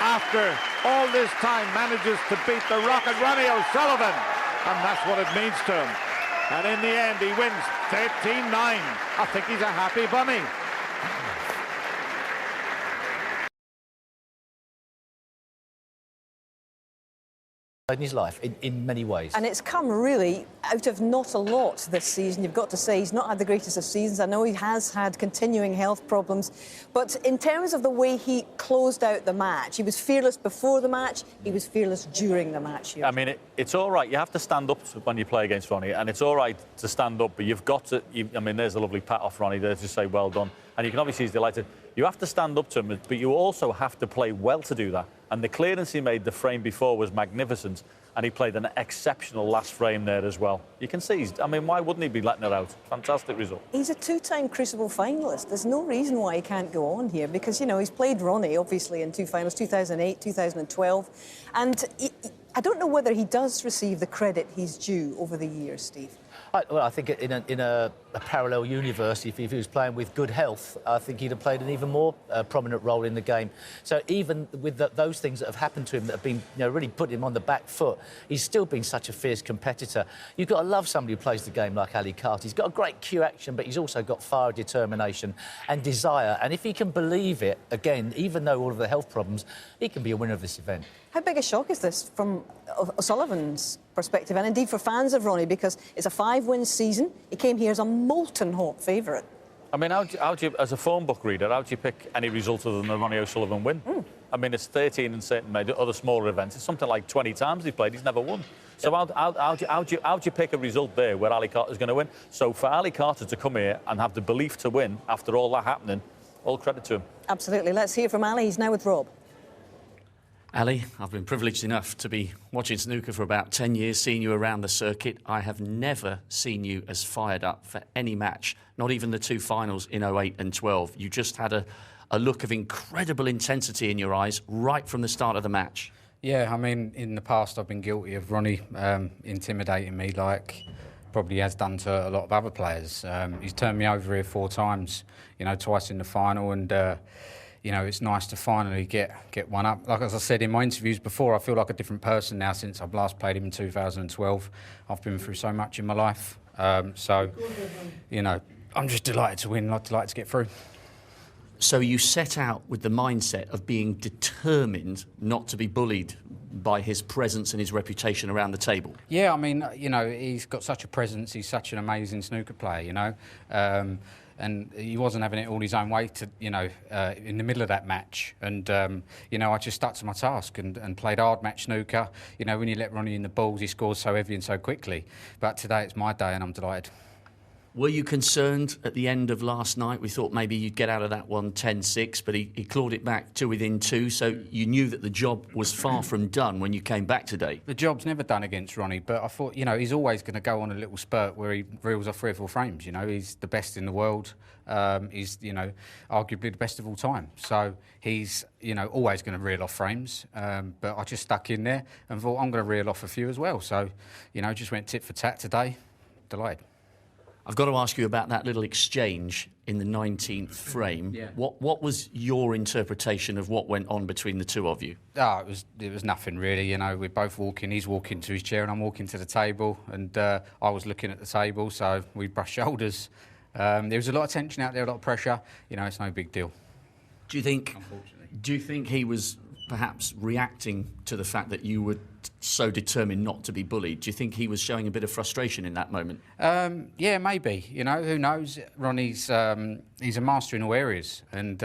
after all this time, manages to beat the Rocket Ronnie O'Sullivan. And that's what it means to him. And in the end, he wins 13-9. I think he's a happy bunny. In his life, in many ways. And it's come really out of not a lot this season. You've got to say he's not had the greatest of seasons. I know he has had continuing health problems. But in terms of the way he closed out the match, he was fearless before the match, he was fearless during the match here. I mean, it's all right. You have to stand up when you play against Ronnie, and it's all right to stand up, but you've got to... I mean, there's a lovely pat off Ronnie there to say well done. And you can obviously he's delighted. You have to stand up to him, but you also have to play well to do that. And the clearance he made the frame before was magnificent, and he played an exceptional last frame there as well. You can see, I mean, why wouldn't he be letting it out? Fantastic result. He's a two-time Crucible finalist. There's no reason why he can't go on here, because, you know, he's played Ronnie, obviously, in two finals, 2008, 2012. And I don't know whether he does receive the credit he's due over the years, Steve. Well, I think in a parallel universe, if he was playing with good health, I think he'd have played an even more prominent role in the game. So even with those things that have happened to him that have been, you know, really put him on the back foot, he's still been such a fierce competitor. You've got to love somebody who plays the game like Ali Carter. He's got a great cue action, but he's also got fire, determination and desire. And if he can believe it, again, even though all of the health problems, he can be a winner of this event. How big a shock is this from O'Sullivan's perspective, and indeed for fans of Ronnie, because it's a 5-win season. He came here as a molten hot favourite. I mean, how do you, as a phone book reader, how do you pick any result other than the Ronnie O'Sullivan win? I mean, it's 13 in certain other smaller events. It's something like 20 times he's played, he's never won. So how do you pick a result there where Ali Carter's going to win? So for Ali Carter to come here and have the belief to win after all that happening, all credit to him. Absolutely. Let's hear from Ali. He's now with Rob. Ali, I've been privileged enough to be watching snooker for about 10 years, seeing you around the circuit. I have never seen you as fired up for any match, not even the two finals in 08 and 12. You just had a look of incredible intensity in your eyes right from the start of the match. Yeah, I mean, in the past I've been guilty of Ronnie intimidating me, like probably has done to a lot of other players. He's turned me over here 4 times, you know, twice in the final, and you know, it's nice to finally get one up. Like as I said in my interviews before, I feel like a different person now since I've last played him in 2012. I've been through so much in my life, so you know, I'm just delighted to win, delighted to get through. So you set out with the mindset of being determined not to be bullied by his presence and his reputation around the table? Yeah, I mean, you know, he's got such a presence. He's such an amazing snooker player, you know. And he wasn't having it all his own way, in the middle of that match. And, you know, I just stuck to my task and played hard match snooker. You know, when you let Ronnie in the balls, he scores so heavy and so quickly. But today it's my day and I'm delighted. Were you concerned at the end of last night? We thought maybe you'd get out of that one 10-6, but he clawed it back to within 2, so you knew that the job was far from done when you came back today. The job's never done against Ronnie, but I thought, you know, he's always going to go on a little spurt where he reels off 3 or 4 frames, you know. He's the best in the world. He's, you know, arguably the best of all time. So he's, you know, always going to reel off frames. But I just stuck in there and thought I'm going to reel off a few as well. So, you know, just went tit for tat today. Delighted. I've got to ask you about that little exchange in the 19th frame. Yeah. What was your interpretation of what went on between the two of you? Oh, it was nothing really. You know, we're both walking. He's walking to his chair and I'm walking to the table. And I was looking at the table, so we brushed shoulders. There was a lot of tension out there, a lot of pressure. You know, it's no big deal. Do you think he was perhaps reacting to the fact that you were so determined not to be bullied? Do you think he was showing a bit of frustration in that moment? Yeah, maybe. You know, who knows? Ronnie's he's a master in all areas, and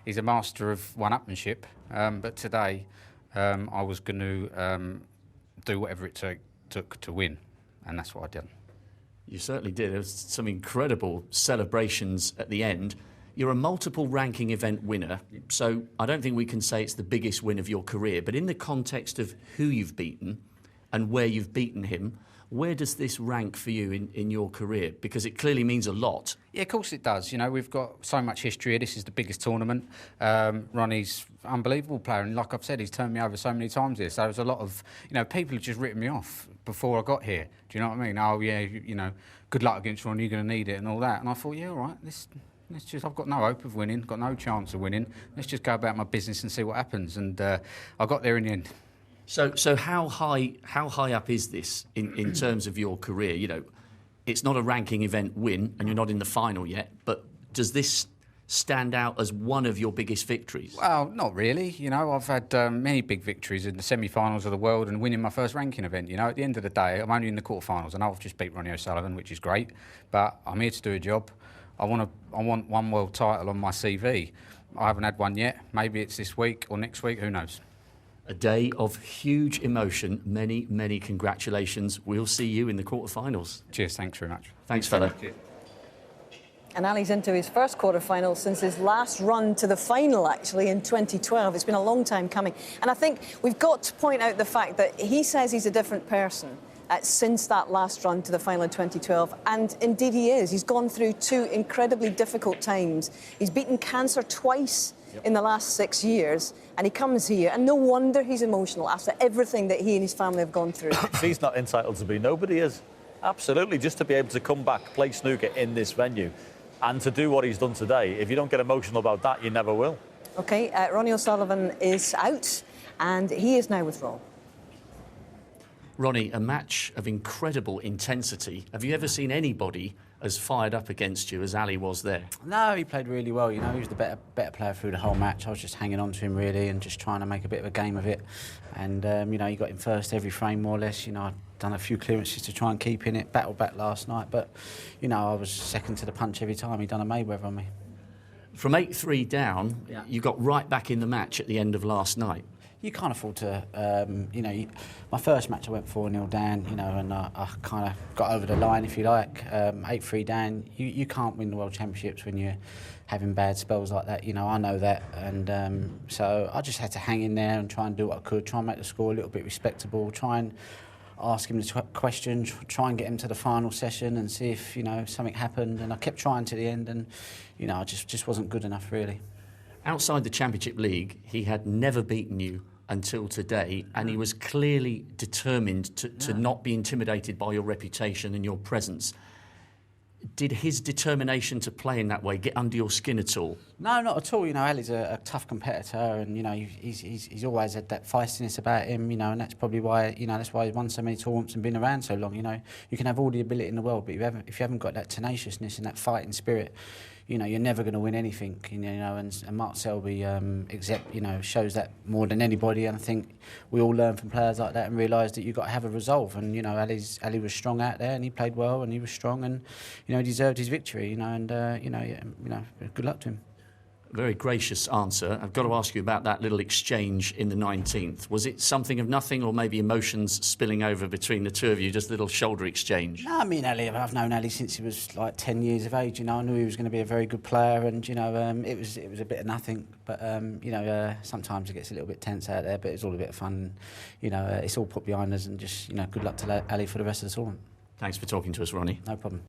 he's a master of one-upmanship. But today, I was going to do whatever it took to win, and that's what I did. You certainly did. There was some incredible celebrations at the end. You're a multiple ranking event winner, so I don't think we can say it's the biggest win of your career. But in the context of who you've beaten and where you've beaten him, where does this rank for you in your career? Because it clearly means a lot. Yeah, of course it does. You know, we've got so much history here. This is the biggest tournament. Ronnie's an unbelievable player, and like I've said, he's turned me over so many times here. So there's a lot of, you know, people have just written me off before I got here. Do you know what I mean? Oh, yeah, you know, good luck against Ronnie, you're going to need it and all that. And I thought, yeah, all right, I've got no hope of winning, got no chance of winning. Let's just go about my business and see what happens. And I got there in the end. So how high up is this in terms of your career? You know, it's not a ranking event win, and you're not in the final yet. But does this stand out as one of your biggest victories? Well, not really. You know, I've had many big victories in the semi-finals of the world and winning my first ranking event. You know, at the end of the day, I'm only in the quarterfinals. I know I've just beat Ronnie O'Sullivan, which is great, but I'm here to do a job. I want one world title on my CV. I haven't had one yet. Maybe it's this week or next week. Who knows? A day of huge emotion. Many, many congratulations. We'll see you in the quarterfinals. Cheers. Thanks very much. Thanks, fella. And Ali's into his first quarter-final since his last run to the final, actually, in 2012. It's been a long time coming. And I think we've got to point out the fact that he says he's a different person since that last run to the final in 2012. And indeed he is. He's gone through 2 incredibly difficult times. He's beaten cancer twice in the last 6 years, and he comes here, and no wonder he's emotional after everything that he and his family have gone through. He's not entitled to be. Nobody is. Absolutely. Just to be able to come back, play snooker in this venue, and to do what he's done today, if you don't get emotional about that, you never will. OK, Ronnie O'Sullivan is out, and he is now with Roll. Ronnie, a match of incredible intensity. Have you ever seen anybody as fired up against you as Ali was there? No, he played really well. You know, he was the better player through the whole match. I was just hanging on to him really and just trying to make a bit of a game of it. And you know, he got in first every frame more or less. You know, I'd done a few clearances to try and keep in it. Battled back last night, but you know, I was second to the punch every time. He'd done a Mayweather on me. From 8-3 down, you got right back in the match at the end of last night. You can't afford to, you know, my first match I went 4-0 down, you know, and I kind of got over the line, if you like, 8-3 down. You can't win the World Championships when you're having bad spells like that, you know, I know that. And so I just had to hang in there and try and do what I could, try and make the score a little bit respectable, try and ask him the questions, try and get him to the final session and see if, you know, something happened. And I kept trying to the end and, you know, I just wasn't good enough, really. Outside the Championship League, he had never beaten you until today, and he was clearly determined to not be intimidated by your reputation and your presence. Did his determination to play in that way get under your skin at all? No, not at all. You know, Ali's a tough competitor, and you know he's always had that feistiness about him. You know, and that's probably why that's why he's won so many tournaments and been around so long. You know, you can have all the ability in the world, but if you haven't got that tenaciousness and that fighting spirit, you know, you're never going to win anything. You know, and Mark Selby, shows that more than anybody. And I think we all learn from players like that and realise that you've got to have a resolve. And you know, Ali was strong out there, and he played well, and he was strong, and you know, he deserved his victory. You know, and good luck to him. Very gracious answer. I've got to ask you about that little exchange in the 19th. Was it something of nothing, or maybe emotions spilling over between the two of you, just a little shoulder exchange? No, me and Ali, I've known Ali since he was like 10 years of age. You know, I knew he was going to be a very good player, and you know, it was a bit of nothing. But sometimes it gets a little bit tense out there, but it's all a bit of fun. You know, it's all put behind us, and just good luck to Ali for the rest of the tournament. Thanks for talking to us, Ronnie. No problem.